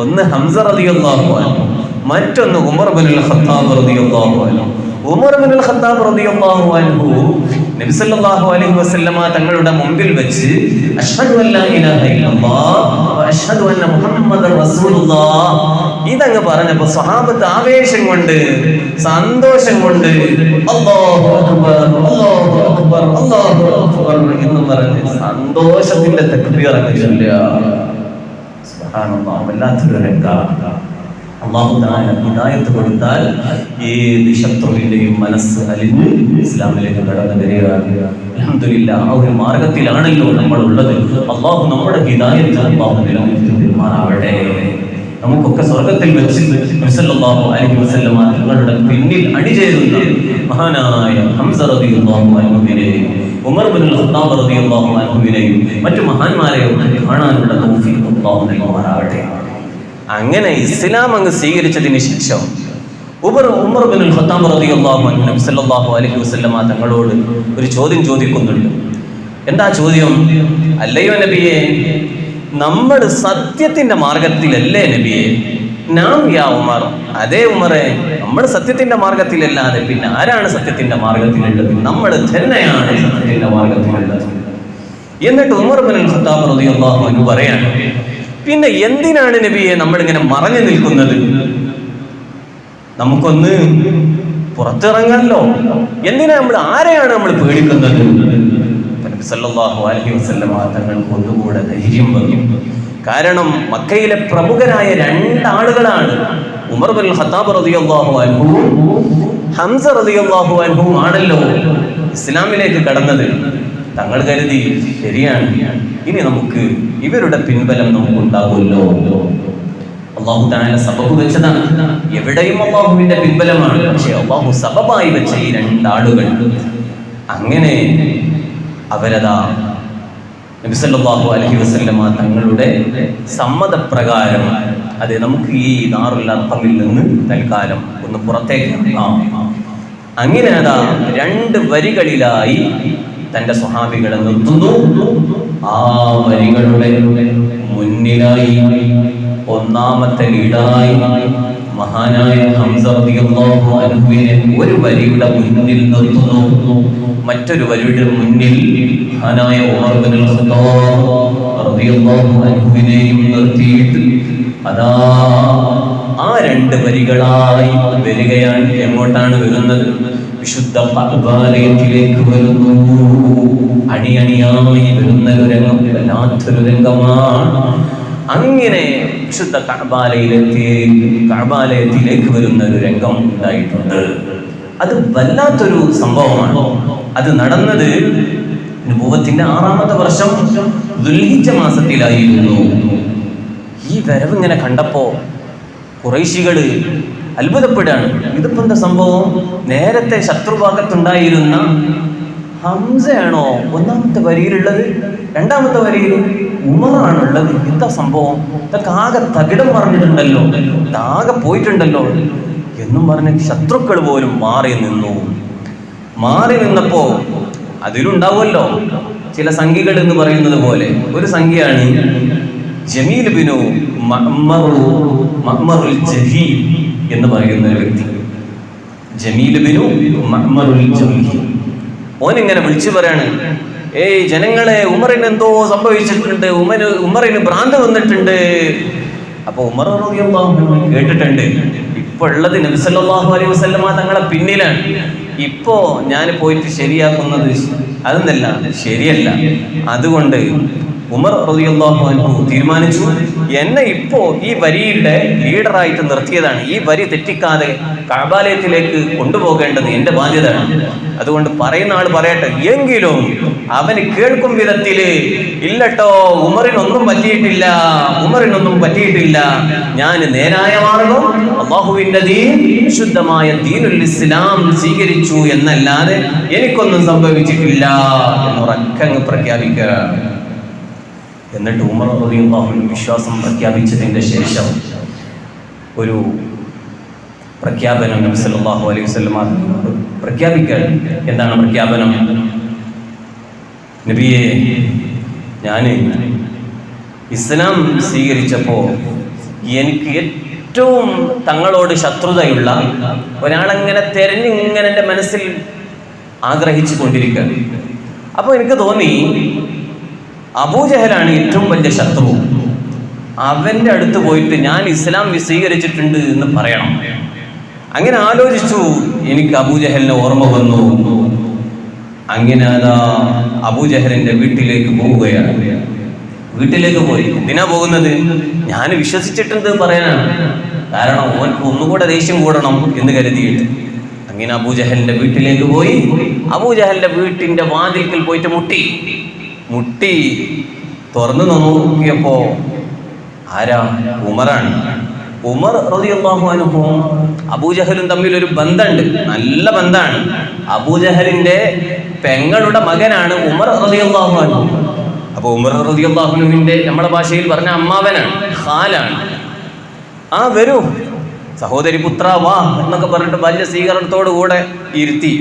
[SPEAKER 1] ഒന്ന് ഹംസ റളിയല്ലാഹു അൻഹു, മറ്റൊന്ന് ഉമർ ബിൻ ഖത്താബ് റളിയല്ലാഹു അൻഹു. ഉമർ ബിൻ ഖത്താബ് റളിയല്ലാഹു അൻഹു നബി സല്ലല്ലാഹു അലൈഹി വസല്ലമ തങ്ങളുടെ മുമ്പിൽ വെച്ച് അഷ്ഹദു അല്ലാ ഇലാഹ ഇല്ലല്ലാഹ് വഅഷ്ഹദു അന്ന മുഹമ്മദൻ റസൂലുള്ളാഹ് ഇതങ്ങ് പറഞ്ഞപ്പോൾ സ്വഹാബത്ത് ആവേശം കൊണ്ട്, സന്തോഷം കൊണ്ട് അല്ലാഹു അക്ബർ അല്ലാഹു അക്ബർ അല്ലാഹു അക്ബർ എന്ന് പറഞ്ഞ് സന്തോഷത്തിന്റെ തക്ബീർ അങ്ങ് ചൊല്ലുക. സുബ്ഹാനല്ലാഹ്, വല്ലാത്തൊരു രംഗം. അല്ലാഹു തആല ഹിദായത്ത് കൊടുത്താൽ ഏത് ശത്രുവിന്റെയും മനസ്സ് അലിഞ്ഞ് ഇസ്ലാമിലേക്ക് കടന്നു വരികയാണ്. അൽഹംദുലില്ലാഹ്, ആ ഒരു മാർഗത്തിലാണല്ലോ നമ്മൾ ഉള്ളത്. അല്ലാഹു നമ്മുടെ ഹിദായത്ത് അല്ലാഹു നിലനിർത്തുമാറാവട്ടെ. നമുക്കൊക്കെ സ്വർഗത്തിൽ വെച്ച് നബി സല്ലല്ലാഹു അലൈഹി വസല്ലമ തങ്ങളുടെ പിന്നിൽ അണിചേരുന്ന മഹാനായ ഹംസ റളിയല്ലാഹു അൻഹുവിനെയും ഉമർ ഇബ്നുൽ ഖത്താബ് റളിയല്ലാഹു അൻഹുവിനെയും മറ്റു മഹാന്മാരെയും കാണാനുള്ള തൗഫീഖ് അല്ലാഹു നൽകുമാറാകട്ടെ. അങ്ങനെ ഇസ്ലാം അങ്ങ് സ്വീകരിച്ചതിന് ശേഷം ഉമർ ഇബ്നുൽ ഖത്താബ് റളിയല്ലാഹു അൻഹു നബി സല്ലല്ലാഹു അലൈഹി വസല്ലമ തങ്ങളോട് ഒരു ചോദ്യം ചോദിക്കുന്നുണ്ട്. എന്താ ചോദ്യം? അല്ലയോ നബിയെ, നമ്മൾ സത്യത്തിന്റെ മാർഗത്തിലല്ലേ നബിയെ? നാം യാ ഉമർ, അതേ ഉമറെ, നമ്മൾ സത്യത്തിന്റെ മാർഗത്തിലല്ലാതെ പിന്നെ ആരാണ് സത്യത്തിന്റെ മാർഗത്തിലുള്ളത്? നമ്മൾ തന്നെയാണ് സത്യത്തിന്റെ മാർഗത്തിലുള്ളത്. എന്നിട്ട് ഉമർ ഇബ്നുൽ ഖത്താബ് റളിയല്ലാഹു അൻഹു പറയാണ്, പിന്നെ എന്തിനാണ് നബിയെ നമ്മളിങ്ങനെ മറഞ്ഞു നിൽക്കുന്നത്? നമുക്കൊന്ന് പുറത്തിറങ്ങാനല്ലോ. എന്തിനാ ആരെയാണ് നമ്മൾ പേടിക്കുന്നത്? നബി സല്ലല്ലാഹു അലൈഹി വസല്ലം തങ്ങൾക്ക് ഒന്നുകൂടെ ധൈര്യം വന്നു. കാരണം മക്കയിലെ പ്രമുഖരായ രണ്ടാളുകളാണ് ഉമർ ഇബ്നുൽ ഖത്താബ് റളിയല്ലാഹു അൻഹു, ഹംസ റളിയല്ലാഹു അൻഹു ആണല്ലോ ഇസ്ലാമിലേക്ക് കടന്നത്. തങ്ങൾ കരുതി ശരിയാണ്, ഇനി നമുക്ക് ഇവരുടെ പിൻബലം നമുക്കുണ്ടാകുമല്ലോ. അള്ളാഹു തആല സബബ് വെച്ചതാണ്. എവിടെയും അള്ളാഹുവിന്റെ പിൻബലമാണ്. പക്ഷെ അള്ളാഹു സബബായി വെച്ച ഈ രണ്ടാളുകൾ, അങ്ങനെ അവരതാ നബി സല്ലല്ലാഹു അലൈഹി വസല്ലമ തങ്ങളുടെ സമ്മതപ്രകാരം അതെ നമുക്ക് ഈ ദാറുൽ അർഖമിൽ നിന്ന് തൽക്കാലം ഒന്ന് പുറത്തേക്ക് അങ്ങനെ അതാ 2 വരികളിലായി തന്റെ സ്വഹാബികളെ നിർത്തുന്നു. ആ വരികളുടെ മുന്നിലായി ഒന്നാമത്തെ ലീഡായി മഹാനായ ഹംസ റളിയല്ലാഹു അൻഹുവിനെ ഒരു വരിയുടെ മുന്നിൽ നിർത്തുന്നു. മറ്റൊരു വരിയുടെ മുന്നിൽ മഹാനായ ഉമർ ഇബ്നുൽ ഖത്താബ് റളിയല്ലാഹു അൻഹുവിനെയും നിർത്തിയിട്ട് അതാ ആ 2 വരികളായി വരികയാണ്. എങ്ങോട്ടാണ് വരുന്നത്? വിശുദ്ധ കഅബയിലേക്ക് വരുന്നു. അണിയണിയായി വരുന്ന ഒരു രംഗം, വല്ലാത്തൊരു രംഗമാണ്. അങ്ങനെ വിശുദ്ധ കഅബാലയത്തിലേക്ക് വരുന്ന ഒരു രംഗം ഉണ്ടായിട്ടുണ്ട്. അത് വല്ലാത്തൊരു സംഭവമാണ്. അത് നടന്നത് നബുവത്തിന്റെ 6ാമത്തെ വർഷം ദുൽഹിജ്ജ മാസത്തിലായിരുന്നു. ഈ വരവ് ഇങ്ങനെ കണ്ടപ്പോ ഖുറൈശികള് അത്ഭുതപ്പെടുകയാണ്. ഇതിപ്പോ എന്താ സംഭവം? നേരത്തെ ശത്രുഭാഗത്തുണ്ടായിരുന്ന ഹംസയാണോ 1ാമത്തെ വരിയിലുള്ളത്? 2ാമത്തെ വരിയിൽ ഉമറാണുള്ളത്. എന്താ സംഭവം? ഇതൊക്കെ ആകെ തകിടം പറഞ്ഞിട്ടുണ്ടല്ലോ, ഇതാകെ പോയിട്ടുണ്ടല്ലോ എന്നും പറഞ്ഞ് ശത്രുക്കൾ പോലും മാറി നിന്നപ്പോ അതിലുണ്ടാവുമല്ലോ ചില സംഖ്യകൾ എന്ന് പറയുന്നത് പോലെ ഒരു സംഖ്യയാണ് ജമീൽ ബിനു മഅ്മറുൽ ജഹീം എന്ന് പറയുന്ന ഒരു വ്യക്തി. ജമീൽ ബിനു മഅ്മറുൽ ജഹീം ഓനിങ്ങനെ വിളിച്ചു പറയാണ്, ഏയ് ജനങ്ങളെ, ഉമറിന് എന്തോ സംഭവിച്ചിട്ടുണ്ട്, ഉമറിന് ഭ്രാന്ത് വന്നിട്ടുണ്ട്. അപ്പൊ ഉമർ റളിയല്ലാഹു അൻഹു കേട്ടിട്ടുണ്ട്, ഇപ്പൊ ഉള്ളത് നബി സല്ലല്ലാഹു അലൈഹി വസല്ലമ തങ്ങളെ പിന്നിലാണ്. ഇപ്പോ ഞാൻ പോയിട്ട് ശരിയാക്കുന്നത് അതൊന്നല്ല, ശരിയല്ല. അതുകൊണ്ട് ഉമർ റളിയല്ലാഹു അൻഹു തീരുമാനിച്ചു, എന്നെ ഇപ്പോ ഈ വരിയുടെ ലീഡറായിട്ട് നിർത്തിയതാണ്. ഈ വരി തെറ്റിക്കാതെ കഅബാലയത്തിലേക്ക് കൊണ്ടുപോകേണ്ടത് എന്റെ ബാധ്യതയാണ്. അതുകൊണ്ട് പറയുന്ന ആൾ പറയട്ടെ, എങ്കിലും അവന് കേൾക്കും വിധത്തില് ഇല്ലട്ടോ, ഉമറിനൊന്നും പറ്റിയിട്ടില്ല. ഞാൻ നേരായ മാർഗം അല്ലാഹുവിന്റെ ദീൻ, വിശുദ്ധമായ ദീനുൽ ഇസ്ലാം സ്വീകരിച്ചു എന്നല്ലാതെ എനിക്കൊന്നും സംഭവിച്ചിട്ടില്ല എന്നുറക്കങ്ങ് പ്രഖ്യാപിക്കുക. എന്നിട്ട് ഉമർ റളിയല്ലാഹു അൻഹു വിശ്വാസം പ്രഖ്യാപിച്ചതിന്റെ ശേഷം ഒരു പ്രഖ്യാപനം നബി സല്ലല്ലാഹു അലൈഹി വസല്ലം പ്രഖ്യാപിക്കാൻ. എന്താണ് പ്രഖ്യാപനം? നബിയെ, ഞാൻ ഇസ്ലാം സ്വീകരിച്ചപ്പോൾ എനിക്ക് ഏറ്റവും തങ്ങളോട് ശത്രുതയുള്ള ഒരാളങ്ങനെ തെരഞ്ഞിങ്ങനെ എൻ്റെ മനസ്സിൽ ആഗ്രഹിച്ചു കൊണ്ടിരിക്കുകയാണ്. അപ്പോൾ എനിക്ക് തോന്നി അബൂജഹലാണ് ഏറ്റവും വലിയ ശത്രു. അവൻ്റെ അടുത്ത് പോയിട്ട് ഞാൻ ഇസ്ലാം സ്വീകരിച്ചിട്ടുണ്ട് എന്ന് പറയണം. അങ്ങനെ ആലോചിച്ചു. എനിക്ക് അബൂജഹലിനെ ഓർമ്മ വന്നു. അങ്ങനെ അതാ അബൂജഹലിന്റെ വീട്ടിലേക്ക് പോവുകയാണ്. വീട്ടിലേക്ക് പോയി. എന്തിനാ പോകുന്നത്? ഞാൻ വിശ്വസിച്ചിട്ടുണ്ട് പറയാനാണ്. കാരണം ഓനക്ക് ഒന്നുകൂടെ ദേഷ്യം കൂടണം എന്ന് കരുതിയിട്ട് അങ്ങനെ അബൂജഹലിന്റെ വീട്ടിലേക്ക് പോയി. അബൂജഹലിന്റെ വീട്ടിന്റെ വാതിൽക്കൽ പോയിട്ട് മുട്ടി തുറന്നു നോക്കിയപ്പോ ആരാ? ഉമറാണ്. ഉമർ റളിയല്ലാഹു അൻഹുവും അബൂജഹലും തമ്മിൽ ഒരു ബന്ധമുണ്ട്, നല്ല ബന്ധമാണ്. അബൂജഹലിന്റെ പെങ്ങളുടെ മകനാണ് ഉമർ റളിയല്ലാഹു അൻഹു. അപ്പൊ ഉമർ റളിയല്ലാഹു അൻഹുവിന്റെ നമ്മുടെ ഭാഷയിൽ പറഞ്ഞ അമ്മാവനാണ്, ഖാലാണ്. ആ വരൂ സഹോദരി പുത്ര വാ എന്നൊക്കെ പറഞ്ഞിട്ട് വലിയ സ്വീകരണത്തോടു കൂടെ ഇരുത്തി.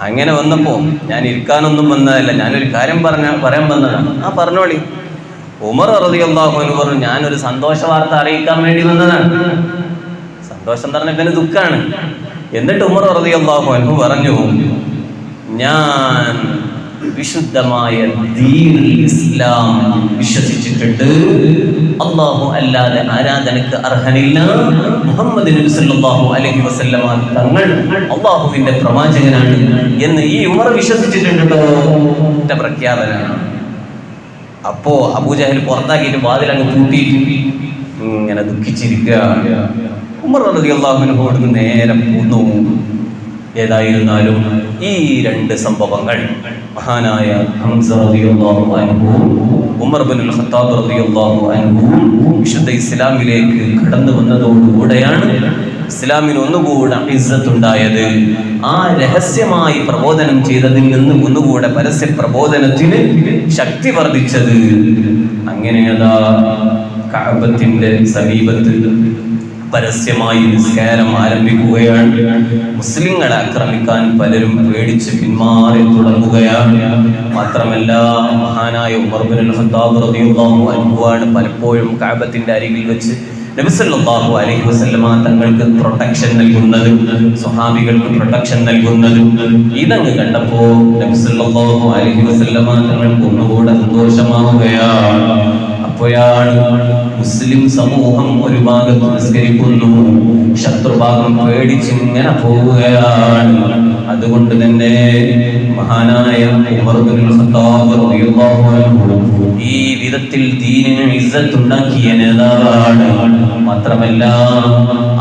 [SPEAKER 1] അങ്ങനെ വന്നപ്പോ ഞാൻ ഇരിക്കാനൊന്നും വന്നതല്ല, ഞാനൊരു കാര്യം പറയാൻ വന്നതാണ്. ആ പറഞ്ഞോളി. ഉമർ റളിയല്ലാഹു അൻഹു പറഞ്ഞു, ഞാനൊരു സന്തോഷ വാർത്ത അറിയിക്കാൻ വേണ്ടി വന്നതാണ്. സന്തോഷം പറഞ്ഞ ദുഃഖാണ്. എന്നിട്ട് ഉമർ റളിയല്ലാഹു അൻഹു പറഞ്ഞു, ഞാൻ വിശുദ്ധമായ ദീനുൽ ഇസ്ലാം വിശ്വസിച്ചിട്ടുണ്ട്. അല്ലാഹു അല്ലാതെ ആരാധനക്ക് അർഹനില്ല. മുഹമ്മദ് നബി സല്ലല്ലാഹു അലൈഹി വസല്ലമ തങ്ങൾ അല്ലാഹുവിന്റെ പ്രവാചകനാണ് എന്ന് ഈ ഉമർ വിശ്വസിച്ചിട്ടുണ്ട്. ഒറ്റ പ്രഖ്യാപനമാണ്. അപ്പോ അബൂജഹൽ പുറത്താക്കിയിട്ട് വാതിലങ്ങ് പൂട്ടിയിട്ട് ഇങ്ങനെ ദുഃഖിച്ചിരിക്കുക. ഉമർ റളിയല്ലാഹു അൻഹു നേരെ പോന്നു. ഏതായിരുന്നാലും ഈ രണ്ട് സംഭവങ്ങൾ മഹാനായ ഹംസ റളിയല്ലാഹു അൻഹു ഉമർ ഇബ്നുൽ ഖത്താബ് റളിയല്ലാഹു അൻഹു വിശുദ്ധ ഇസ്ലാമിലേക്ക് കടന്നു വന്നതോടുകൂടെയാണ് ഇസ്ലാമിന് ഒന്നുകൂടെ ഇസ്സത്തുണ്ടായത്. ആ രഹസ്യമായി പ്രബോധനം ചെയ്തതിൽ നിന്ന് ഒന്നുകൂടെ പരസ്യ പ്രബോധനത്തിന് ശക്തി വർദ്ധിച്ചത്. അങ്ങനെ അതാ കഅബത്തിന്റെ സമീപത്ത് പരസ്യമായി നിസ്കാരം ആരംഭിക്കുകയാണ്. മുസ്ലിങ്ങളെ ആക്രമിക്കാൻ പലരും പേടിച്ച് പിന്മാറി തുടങ്ങുകയാണ്. മാത്രമല്ല മഹാനായ ഉമർ ഇബ്നുൽ ഖത്താബ് റളിയല്ലാഹു അൻഹുവാണ് പലപ്പോഴും കഅബത്തിന്റെ അരികിൽ വെച്ച് നബി സല്ലല്ലാഹു അലൈഹി വസല്ലമ തങ്ങൾക്ക് പ്രൊട്ടക്ഷൻ നൽകുന്നതും സ്വഹാബികൾക്ക് പ്രൊട്ടക്ഷൻ നൽകുന്നതും. ഇതങ്ങ് കണ്ടപ്പോ നബി സല്ലല്ലാഹു അലൈഹി വസല്ലമ തങ്ങൾക്ക് ഒന്നുകൂടെ സന്തോഷമാവുകയാണ്. അപ്പോഴാണ് മുസ്ലിം സമൂഹം ഒരു ഭാഗത്ത് നിസ്കരിക്കുന്നു, ശത്രുഭാഗം പേടിച്ചിങ്ങനെ പോവുകയാണ്. അതുകൊണ്ട് തന്നെ മഹാനായ ഉമർ ഇബ്നുൽ ഖത്താബ് റളിയല്ലാഹു അൻഹു ഈ വിധത്തിൽ ദീനിന് ഇസ്സത്ത് ഉണ്ടാക്കിയ നേതാവാണ്. മാത്രമല്ല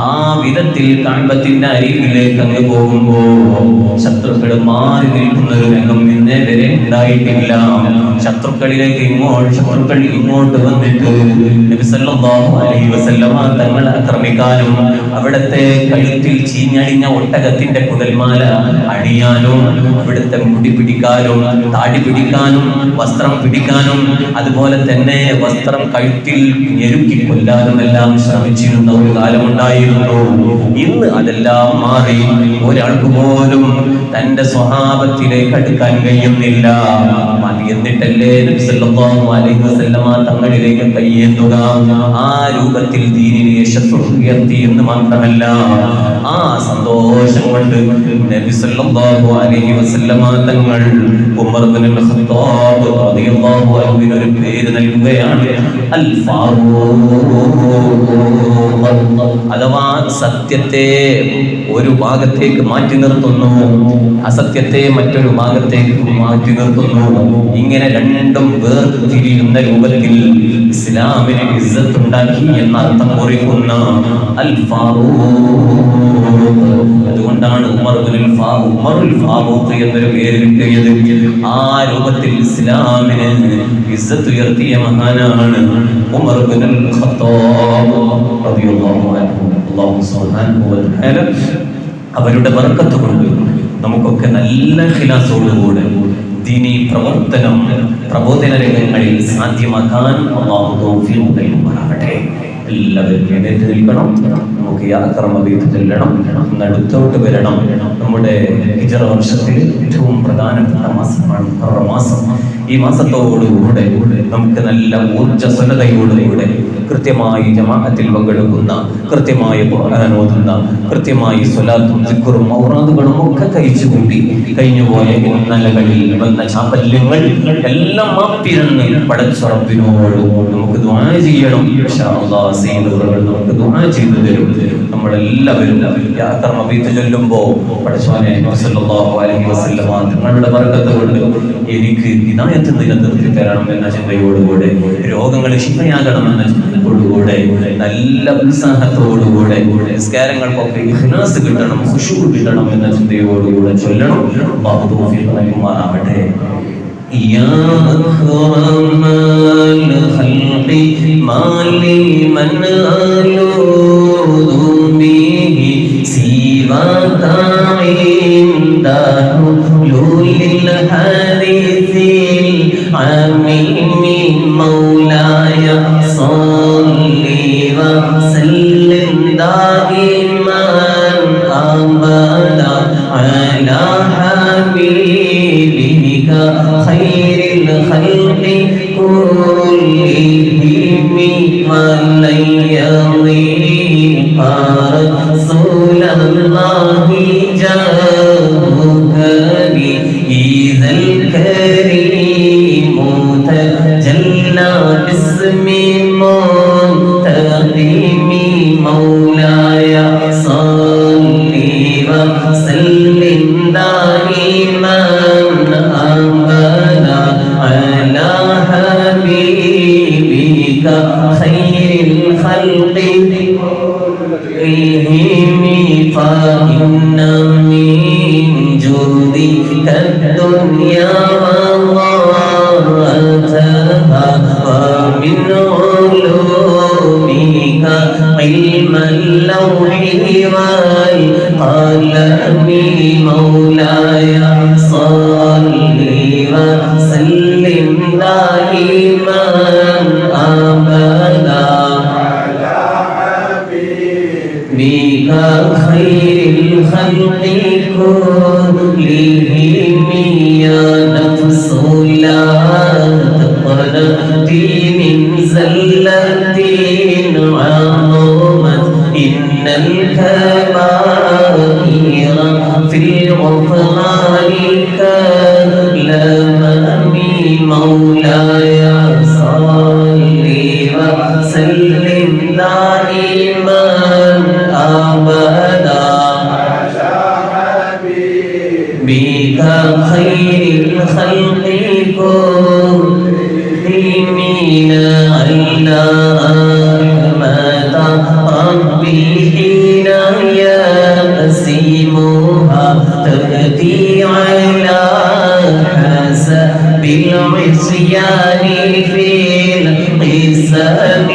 [SPEAKER 1] ആ വിധത്തിൽ കഅബത്തിന്റെ അരികിലേക്ക് അങ്ങ് പോകുമ്പോൾ ശത്രുക്കൾ മാറി നിൽക്കുന്ന ഒരു രംഗം ഇന്നേ വരെ ഉണ്ടായിട്ടില്ല. ശത്രുക്കൾ ഇങ്ങോട്ട് വന്നിട്ട് നബി സല്ലല്ലാഹു അലൈഹി വസല്ലമ തങ്ങളെ ആക്രമിക്കാനും അവിടുത്തെ കഴുത്തിൽ ചീഞ്ഞഴിഞ്ഞ ഒട്ടകത്തിന്റെ കുടൽമാല അണിയാനും അവിടുത്തെ മുടി പിടിക്കാനും താടി പിടിക്കാനും വസ്ത്രം പിടിക്കാനും അതുപോലെ തന്നെ വസ്ത്രം കഴുത്തിൽ ഞെരുക്കി കൊല്ലാനും എല്ലാം ശ്രമിച്ചിരുന്ന ഒരു കാലമുണ്ടായിരുന്നു. ഇന്ന് അതെല്ലാം മാറി ഒരാൾക്ക് പോലും തന്റെ സ്വഹാബത്തിലേക്ക് അടുക്കാൻ കഴിയുന്നില്ല. എന്നിട്ടല്ലേ നബി സല്ലല്ലാഹു അലൈഹി വസല്ലമ തങ്ങളിലേക്ക് കയ്യേന്തുക. ആ രൂപത്തിൽ ദീനിനെ ഉയർത്തി എന്ന് മാത്രമല്ല ആ സന്തോഷം കൊണ്ട് നബി സല്ലല്ലാഹു അലൈഹി വസല്ലമ തങ്ങൾ ഉമർ ഇബ്നുൽ ഖത്താബ് റളിയല്ലാഹു അൻഹു ഒരു പേര് നൽകുകയാണ്, അൽ ഫാറൂഖ്. അഥവാ സത്യത്തെ ഒരു ഭാഗത്തേക്ക് മാറ്റി നിർത്തുന്നു, അസത്യത്തെ മറ്റൊരു ഭാഗത്തേക്ക് മാറ്റി നിർത്തുന്നു. ഇങ്ങനെ രണ്ടും വേർതിരിയുന്ന രൂപത്തിൽ ഇസ്ലാമിന് ഇസ്സത്ത് ഉണ്ടാക്കി എന്നർത്ഥം കുറിക്കുന്ന അൽ ഫാറൂഖ്. അതുകൊണ്ടാണ് ഉമറുൽ ഫാറൂഖ് എന്നൊരു പേര് കിട്ടിയത്. ആ രൂപത്തിൽ ഇസ്ലാമിന് ഇസ്സത്ത് ഉയർത്തിയ മഹാനാണ് ഉമർ ഇബ്നുൽ ഖത്താബ് റളിയല്ലാഹു അൻഹു. അല്ലാഹു സുബ്ഹാനഹു വ തആല അവരുടെ ബർക്കത്ത് കൊണ്ട് നമുക്കൊക്കെ നല്ല ഖിലാസോടുകൂടെ ദീനി പ്രബോധന രംഗങ്ങളിൽ സാധ്യമാക്കാൻ അല്ലാഹു തൗഫീഖ് നൽകുമാറാകട്ടെ. എല്ലാവരും എഴുന്നേറ്റ് നിൽക്കണം. നമുക്ക് ഈ അക്രമവേദി ചെല്ലണം, നടുത്തോട്ട് വരണം. നമ്മുടെ ഹിജ്റ വർഷത്തിൽ ഏറ്റവും പ്രധാനപ്പെട്ട മാസമാണ് മാസം. ഈ മാസത്തോടുകൂടെ നമുക്ക് നല്ല ഊർജ്ജസ്വലതയോടുകൂടെ കൃത്യമായി ജമാഅത്തിൽ പങ്കെടുക്കുന്ന, കൃത്യമായി ഖുർആൻ ഓതുന്ന, കൃത്യമായി സ്വലാത്തും സിക്റും ഔറാദുകളും ഒക്കെ കഴിച്ചുകൂട്ടി കഴിഞ്ഞുപോയ ഇന്നലകളിൽ വന്ന ചാപല്യങ്ങൾ എല്ലാം മാപ്പിരന്ന് പടച്ച റബ്ബിനോട് നമുക്ക് ദുആ ചെയ്യണം. ഇൻഷാ അല്ലാഹ് സയ്യിദുകൾ നമുക്ക് ദുആ ചെയ്തു തരും. നമ്മളെല്ലാവരും യാ കർമ്മബീത്ത് ചൊല്ലുമ്പോൾ പടച്ചോനെ സല്ലല്ലാഹു അലൈഹി വസല്ലമ തങ്ങളുടെ ബർക്കത്ത് കൊണ്ട് എനിക്ക് ഹിദായത്ത് നിലനിർത്തി തരണം എന്ന ചിന്തയോടുകൂടെ, രോഗങ്ങൾ ശിഫയാകണമെന്ന ചിന്തയോടുകൂടെ, നല്ല ഉത്സാഹത്തോടുകൂടെ നിസ്കാരങ്ങൾക്കൊക്കെ ഇഖ്ലാസ് കിട്ടണം, ഖുശൂ കിട്ടണം എന്ന ചിന്തയോടുകൂടെ ചൊല്ലണം. അല്ലാഹു തൗഫീഖ് നൽകുമാറാകട്ടെ. يا أكرم الخلق ما لي من
[SPEAKER 2] صل وسلم دائما أبدا على حبيبك خير الخلق كلهم ولن يضيق رسول الله جاءك إذا الكريم تجلى باسم منتقم مولاي صل وسلم دائما أبدا على حبيبك خير الخلق كلهم فإن من جودك الدنيا وضاعتها ومن علومك علم اللوح والقلم مولاي صل وسلم دائما أبدا بك خير الخلق كلهم يا نفس لا تقنطي من زلة عظمت إن الكبائر في الغفران كالأمم مولاي صل وسلم دائما أبدا بك خير الخلق كلهم على رحمة ربي حين يقسمها تأتي على حسب العصيان في القسم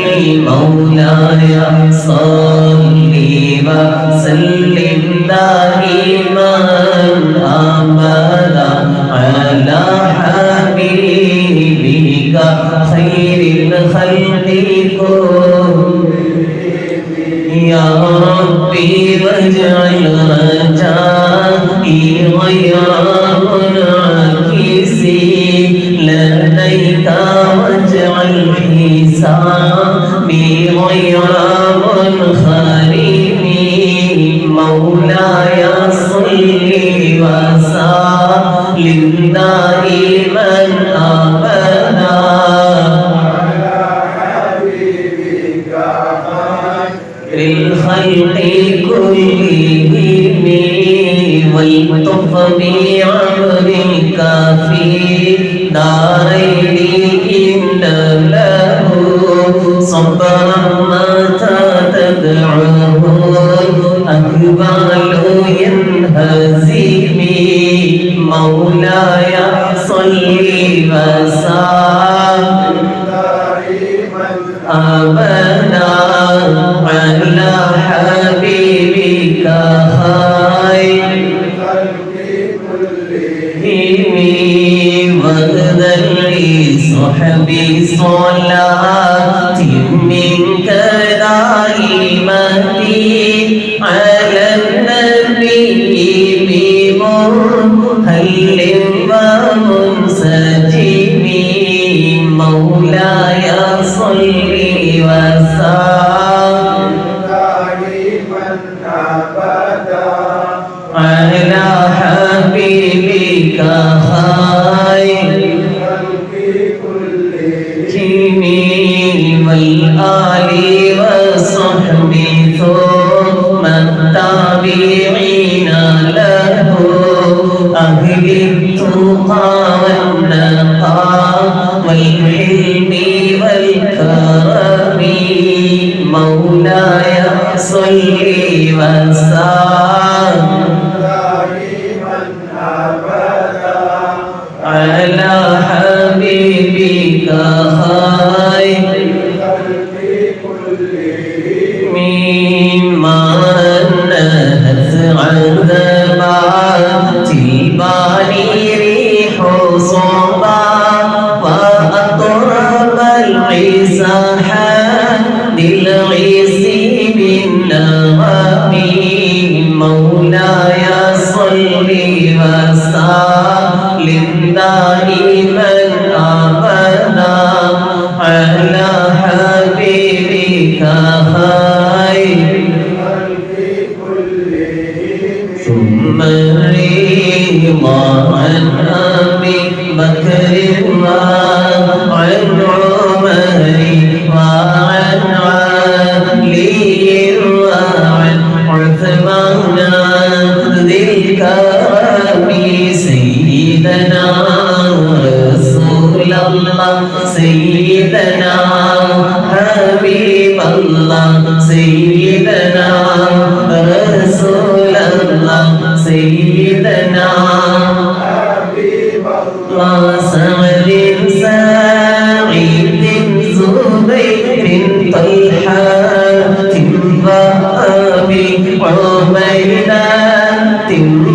[SPEAKER 2] مولاي صل وسلم دائما أبدا على حبيبك خير الخلق يا ربي واجعل رجائي غير منعكس لديك واجعل حسابي غير منخرم مولاي صل وسلم دائما أبدا للخلق كلهم والطف بعمرك في دارين إن له صبرا متى تدعوه أقبال ينهزمي مولاي صل وسلم أبدا على حبيبك خير كلهم واغفر لصحبي صلاة منك دائمة على النبي بمرهل ومنسجم مولاي صل وسلم دائما أبدا على حبيبك خير الخلق كلهم والآل والصحب ثم التابعين له أهل التقى والنقى والحلم والكرم مولاي صل وسلم دائما أبدا على حبيبك خير الخلق كلهم مما نهت عذبات البالي ريح صبا وأطرب العيسى العز بالنغم مولاي صل وسلم دائما أبدا على حبيبك خير ثم رضا عن أبي بكر وعن عمر وعن علي وعن عثمان ذي الكرم سيدنا رسول الله سيدنا حبيب الله سيدنا رسول الله سيدنا حبيب الله سعد سعيد زبير طلحة وأبي عبيدة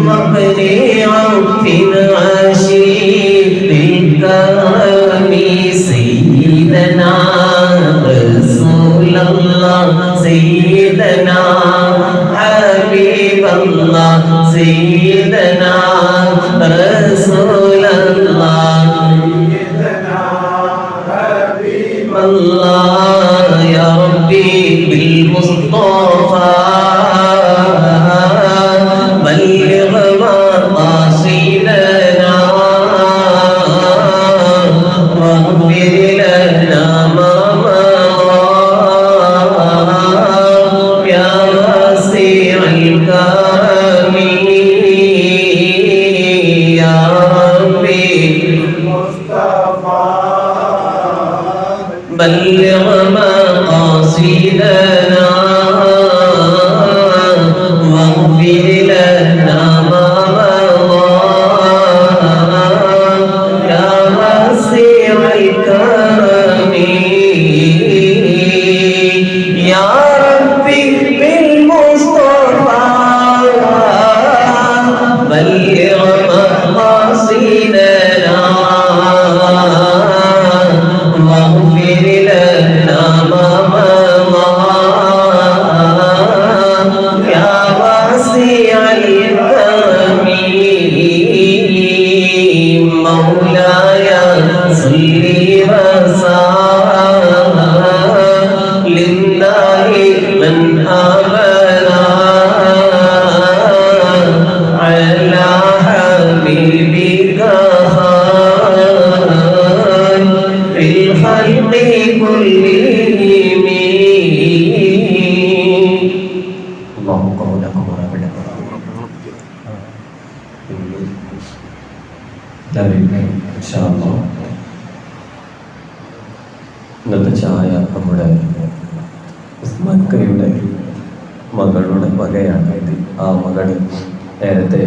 [SPEAKER 2] وابن عوف عشير الكرم سيدنا رسول الله سيدنا حبيب الله سيدنا رسول الله سيدنا حبيب الله يا ربي بالمصطفى بلغ مقاصدنا واغفر لنا ما مضى يا واسع الكرم يا ربي المصطفى بلغ مقاصدنا واغفر لنا ما مضى يا واسع الكرم يا ربي بالمصطفى بلغ مقاصدنا واغفر لنا ما مضى يا واسع الكرم مولاي صل وسلم دائما أبدا على حبيبك خير الخلق كلهم الله قولكم ورحمة
[SPEAKER 1] ഇന്നത്തെ ചായ നമ്മുടെ ഉസ്മാൻക്കയുടെ മകളുടെ വകയാണ് ഇത്. ആ മകള് നേരത്തെ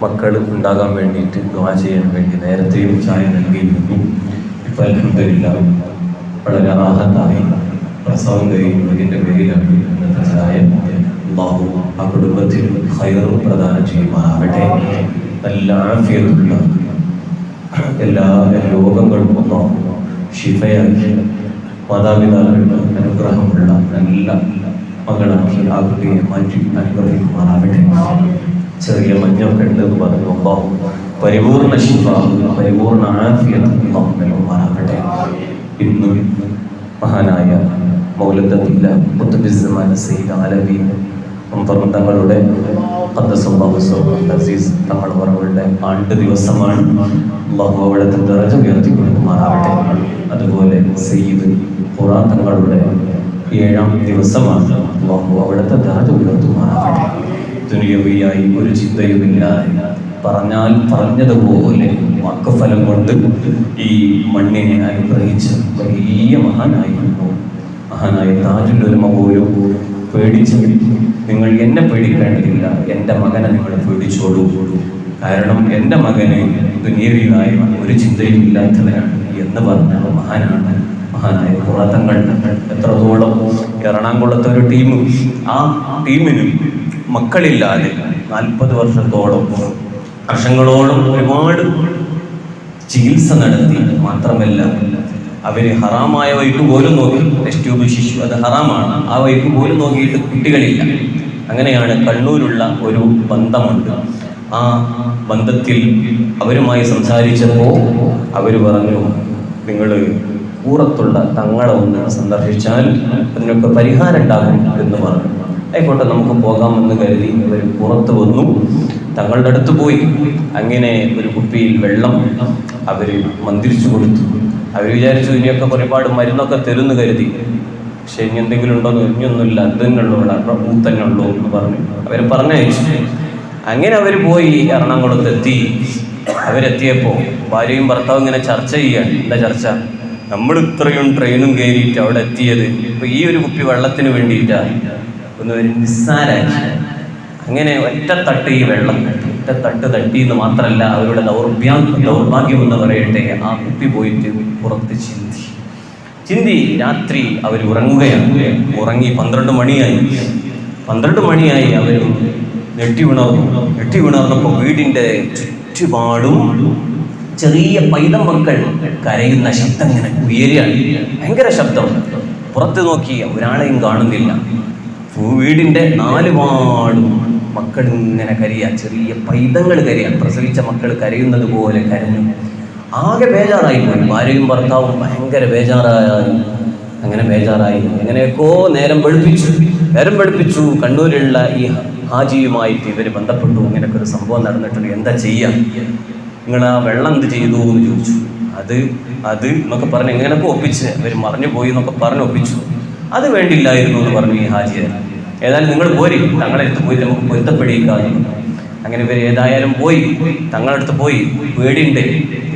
[SPEAKER 1] മക്കൾ ഉണ്ടാകാൻ വേണ്ടിയിട്ട് ദുആ ചെയ്യാൻ വേണ്ടി നേരത്തെയും ചായ നൽകിയിരുന്നു. ഇപ്പം അൽഹംദുലില്ലാ വളരെ റാഹത്തായി പ്രസവം കഴിയുന്നതിൻ്റെ പേരിലാണ് ഇന്നത്തെ ചായ. അല്ലാഹു ആ കുടുംബത്തിൽ ഖൈറും പ്രദാനം ചെയ്യുമാറാവട്ടെ. നല്ല ആഫിയത്തുള്ള എല്ലാ രോഗങ്ങളും ഒന്നും ശിഫയാക്കി മാതാപിതാക്കളുടെ അനുഗ്രഹമുള്ള നല്ല മകളാക്കി ആ കുട്ടിയെ മാറ്റി അനുഗ്രഹിക്കുമാറാവട്ടെ. ചെറിയ മഞ്ഞൊക്കെ ഉണ്ടെന്ന് പറഞ്ഞു അല്ലാഹു പരിപൂർണ ശിഫ പരിപൂർണ ആഫിയത്ത് അല്ലാഹു നൽകുമാറാവട്ടെ. ഇന്നും മഹാനായ മൗലദത്തുല്ല ഖുത്ബുസ്സമാൻ സയ്യിദ് അലവി തങ്ങളുടെ അസീസ് തങ്ങൾ അവരുടെ ആണ്ട് ദിവസമാണ്. അല്ലാഹു അവിടുത്തെ ദറജ ഉയർത്തി കൊടുക്കുമാറാവട്ടെ. അതുപോലെ സയ്യിദ് ഖുറാൻ തങ്ങളുടെ 7ാം ദിവസമാണ്. അല്ലാഹു അവിടുത്തെ ദറജ ഉയർത്തുമാറാവട്ടെ. ദുനിയവിയായി ഒരു ചിന്തയുമില്ലാതെ പറഞ്ഞാൽ പറഞ്ഞതുപോലെ വാക്കുഫലം കൊണ്ട് ഈ മണ്ണിനെ അനുഗ്രഹിച്ച വലിയ മഹാനായിരുന്നു. മഹാനായ താജുൽ ഉലമ പോലും പേടിച്ച് നിങ്ങൾ എന്നെ പേടിക്കേണ്ടതില്ല, എൻ്റെ മകനെ നിങ്ങൾ പേടിച്ചോളൂ, കാരണം എൻ്റെ മകന് ദുനിയവിയായ ഒരു ചിന്തയും ഇല്ലാത്തവനാണ് എന്ന് പറഞ്ഞ മഹാനാണ് മഹാനായ ഖുറാത്തങ്ങൾ. എത്രത്തോളം എറണാകുളത്തെ ഒരു ടീം, ആ ടീമിനും മക്കളില്ലാതെ 40 വർഷത്തോളം വർഷങ്ങളോളം ഒരുപാട് ചികിത്സ നടത്തി. മാത്രമല്ല അവർ ഹറാമായ വഴിക്ക് പോലും നോക്കി, ടെസ്റ്റ് ട്യൂബ് ശിശു അത് ഹറാമാണ്, ആ വഴിക്ക് പോലും നോക്കിയിട്ട് കുട്ടികളില്ല. അങ്ങനെയാണ് കണ്ണൂരുള്ള ഒരു ബന്ധമുണ്ട്. ആ ബന്ധത്തിൽ അവരുമായി സംസാരിച്ചപ്പോൾ അവർ പറഞ്ഞു, നിങ്ങൾ പൂറത്തുള്ള തങ്ങളെ ഒന്ന് സന്ദർശിച്ചാൽ അതിനൊക്കെ പരിഹാരം ഉണ്ടാകും എന്ന് പറഞ്ഞു. ആയിക്കോട്ടെ, നമുക്ക് പോകാമെന്ന് കരുതി അവർ പുറത്ത് വന്നു, തങ്ങളുടെ അടുത്ത് പോയി. അങ്ങനെ ഒരു കുപ്പിയിൽ വെള്ളം അവർ മന്ത്രിച്ചു കൊടുത്തു. അവർ വിചാരിച്ചു ഇനിയൊക്കെ ഒരുപാട് മരുന്നൊക്കെ തരുന്നു കരുതി. പക്ഷെ ഇനി എന്തെങ്കിലും ഉണ്ടോ എന്ന്, ഇനിയൊന്നുമില്ല, അത് തന്നെയുള്ളൂ, തന്നെ ഉള്ളൂ എന്ന് പറഞ്ഞു അവരെ പറഞ്ഞയച്ചു. അങ്ങനെ അവർ പോയി എറണാകുളത്തെത്തി. അവരെത്തിയപ്പോൾ ഭാര്യയും ഭർത്താവും ഇങ്ങനെ ചർച്ച ചെയ്യാണ്. എന്താ ചർച്ച? നമ്മൾ ഇത്രയും ട്രെയിനും കയറിയിട്ട് അവിടെ എത്തിയത് ഇപ്പൊ ഈ ഒരു കുപ്പി വെള്ളത്തിന് വേണ്ടിയിട്ടാണ്, ഒന്ന് നിസ്സാരാക്കി. അങ്ങനെ ഒറ്റത്തട്ട് ഈ വെള്ളം ഒറ്റത്തട്ട് തട്ടി എന്ന് മാത്രമല്ല, അവരുടെ ദൗർഭാഗ്യം എന്ന് പറയട്ടെ, ആ കുപ്പി പോയിട്ട് പുറത്ത് ചിന്തി രാത്രി അവർ ഉറങ്ങുകയാണ്. ഉറങ്ങി 12 മണിയായി അവർ ഞെട്ടി ഉണർന്നപ്പോൾ വീടിൻ്റെ ചുറ്റുപാടും ചെറിയ പൈതം മക്കൾ കരയുന്ന ശബ്ദം ഇങ്ങനെ ഉയരുകയാണ്. ഭയങ്കര ശബ്ദം. പുറത്ത് നോക്കി ഒരാളെയും കാണുന്നില്ല. വീടിൻ്റെ 4 വാർഡും മക്കൾ ഇങ്ങനെ കരയുക, ചെറിയ പൈതങ്ങൾ കരയാണ്, പ്രസവിച്ച മക്കൾ കരയുന്നത് പോലെ കരഞ്ഞു. ആകെ ബേജാറായി പോയി. ഭാര്യയും ഭർത്താവും ഭയങ്കര ബേജാറായി. എങ്ങനെയൊക്കെയോ നേരം വെളുപ്പിച്ചു. കണ്ണൂരുള്ള ഈ ഹാജിയുമായിട്ട് ഇവർ ബന്ധപ്പെട്ടു. ഇങ്ങനെയൊക്കെ ഒരു സംഭവം നടന്നിട്ടുണ്ട്, എന്താ ചെയ്യാം, നിങ്ങൾ ആ വെള്ളം എന്ത് ചെയ്തു എന്ന് ചോദിച്ചു. അത് എന്നൊക്കെ പറഞ്ഞ് എങ്ങനെയൊക്കെ ഒപ്പിച്ച് അവർ മറിഞ്ഞു പോയി എന്നൊക്കെ പറഞ്ഞ് ഒപ്പിച്ചു. അത് വേണ്ടിയില്ലായിരുന്നു എന്ന് പറഞ്ഞു ഈ ഹാജിയെ. ഏതായാലും നിങ്ങൾ പോരി, തങ്ങളടുത്ത് പോയി നമുക്ക് പൊരുത്തപ്പെടിയിക്കാതെ. അങ്ങനെ ഇവർ ഏതായാലും പോയി, തങ്ങളടുത്ത് പോയി. പേടിയുണ്ട്,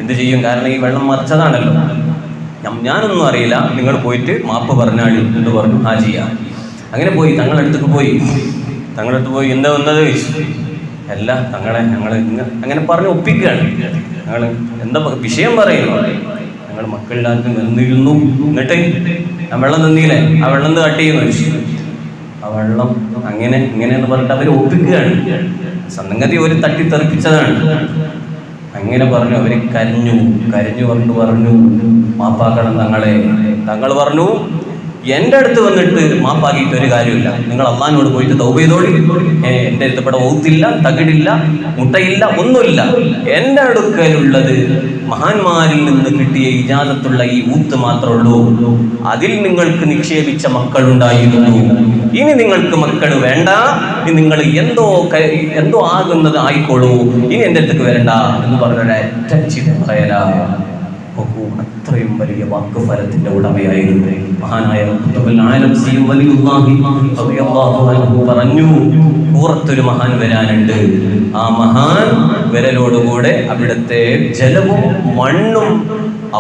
[SPEAKER 1] എന്ത് ചെയ്യും, കാരണം ഈ വെള്ളം മറിച്ചതാണല്ലോ. ഞാനൊന്നും അറിയില്ല, നിങ്ങൾ പോയിട്ട് മാപ്പ് പറഞ്ഞാളി എന്ന് പറഞ്ഞു ഹാജിയ. അങ്ങനെ പോയി തങ്ങളടുത്ത് പോയി എന്താ വന്നത്? അല്ല തങ്ങളെ ഞങ്ങൾ അങ്ങനെ പറഞ്ഞ് ഒപ്പിക്കുകയാണ്. ഞങ്ങൾ എന്താ വിഷയം പറയുന്നു? ഞങ്ങൾ മക്കളിലാർക്കും നിന്നിരുന്നു, എന്നിട്ട് ആ വെള്ളം നിന്നില്ലേ, ആ വെള്ളം കാട്ടി ചെയ്യുന്നു ചോദിച്ചു. ആ വെള്ളം ഇങ്ങനെയെന്ന് പറഞ്ഞിട്ട് അവർ ഒപ്പിക്കുകയാണ്. സംഗതി ഒരു തട്ടിത്തെറിപ്പിച്ചതാണ്. അങ്ങനെ പറഞ്ഞു. അവർ കരഞ്ഞു പറഞ്ഞു മാപ്പാക്കണം തങ്ങളെ. തങ്ങൾ പറഞ്ഞു, എൻ്റെ അടുത്ത് വന്നിട്ട് മാപ്പാക്കിയിട്ട് ഒരു കാര്യമില്ല, നിങ്ങൾ അള്ളാഹിനോട് പോയിട്ട് തൗബ ചെയ്തോളി. എൻ്റെ അടുത്ത് ഇവിടെ ഊത്തില്ല, തകിടില്ല, മുട്ടയില്ല, ഒന്നുമില്ല. എൻ്റെ അടുക്കലുള്ളത് മഹാന്മാരിൽ നിന്ന് കിട്ടിയ ഇജാസത്തുള്ള ഈ ഊത്ത് മാത്രമേ ഉള്ളൂ. അതിൽ നിങ്ങൾക്ക് നിക്ഷേപിച്ച മക്കളുണ്ടായിരുന്നു. ഇനി നിങ്ങൾക്ക് മക്കൾ വേണ്ട, ഇനി നിങ്ങൾ എന്തോ ആകുന്നത് ആയിക്കോളൂ, ഇനി എൻ്റെ അടുത്തേക്ക് വരണ്ട എന്ന് പറഞ്ഞൊരൊറ്റ ചിന്തയല. അത്രയും വലിയ വാക്കുഫലത്തിന്റെ ഉടമയായിരുന്നു മഹാനായ പറഞ്ഞു, പുറത്തൊരു മഹാൻ വരാനുണ്ട്. ആ മഹാൻ വരലോടുകൂടെ അവിടുത്തെ ജലവും മണ്ണും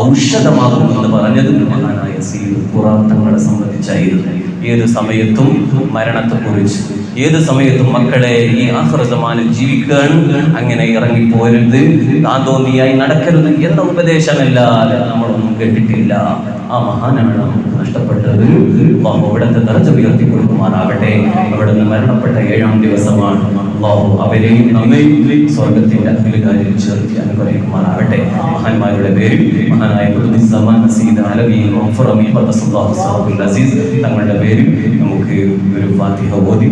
[SPEAKER 1] ഔഷധമാകുമെന്ന് പറഞ്ഞത് മഹാനായ സയ്യിദ് ഖുറാത്തങ്ങളെ സംബന്ധിച്ചായിരുന്നു. ഏത് സമയത്തും മരണത്തെക്കുറിച്ച്, ഏത് സമയത്തും മക്കളെ ഈ ആഖിറസമാനിൽ ജീവിക്കാൻ അങ്ങനെ ഇറങ്ങിപ്പോരുത്, താന്തോന്നിയായി നടക്കരുത് എന്ന ഉപദേശമല്ലാതെ നമ്മളൊന്നും കേട്ടിട്ടില്ല. ആ മഹാനാണ് നമുക്ക് നഷ്ടപ്പെട്ടത്. അല്ലാഹു അവിടുത്തെ ദർജ ഉയർത്തി കൊടുക്കുമാറാകട്ടെ. അവിടുന്ന് മരണപ്പെട്ട 7-ാം ദിവസമാണ്. അല്ലാഹു അവരെയും നമ്മയും സ്വർഗത്തിന്റെ അഖിലുകാരിൽ ചേർത്തി അനുഗ്രഹിക്കുമാറാകട്ടെ. മഹാന്മാരുടെ പേരിൽ മഹാനായ തങ്ങളുടെ പേരിൽ നമുക്ക് ഒരു ഫാത്തിഹ ഓതി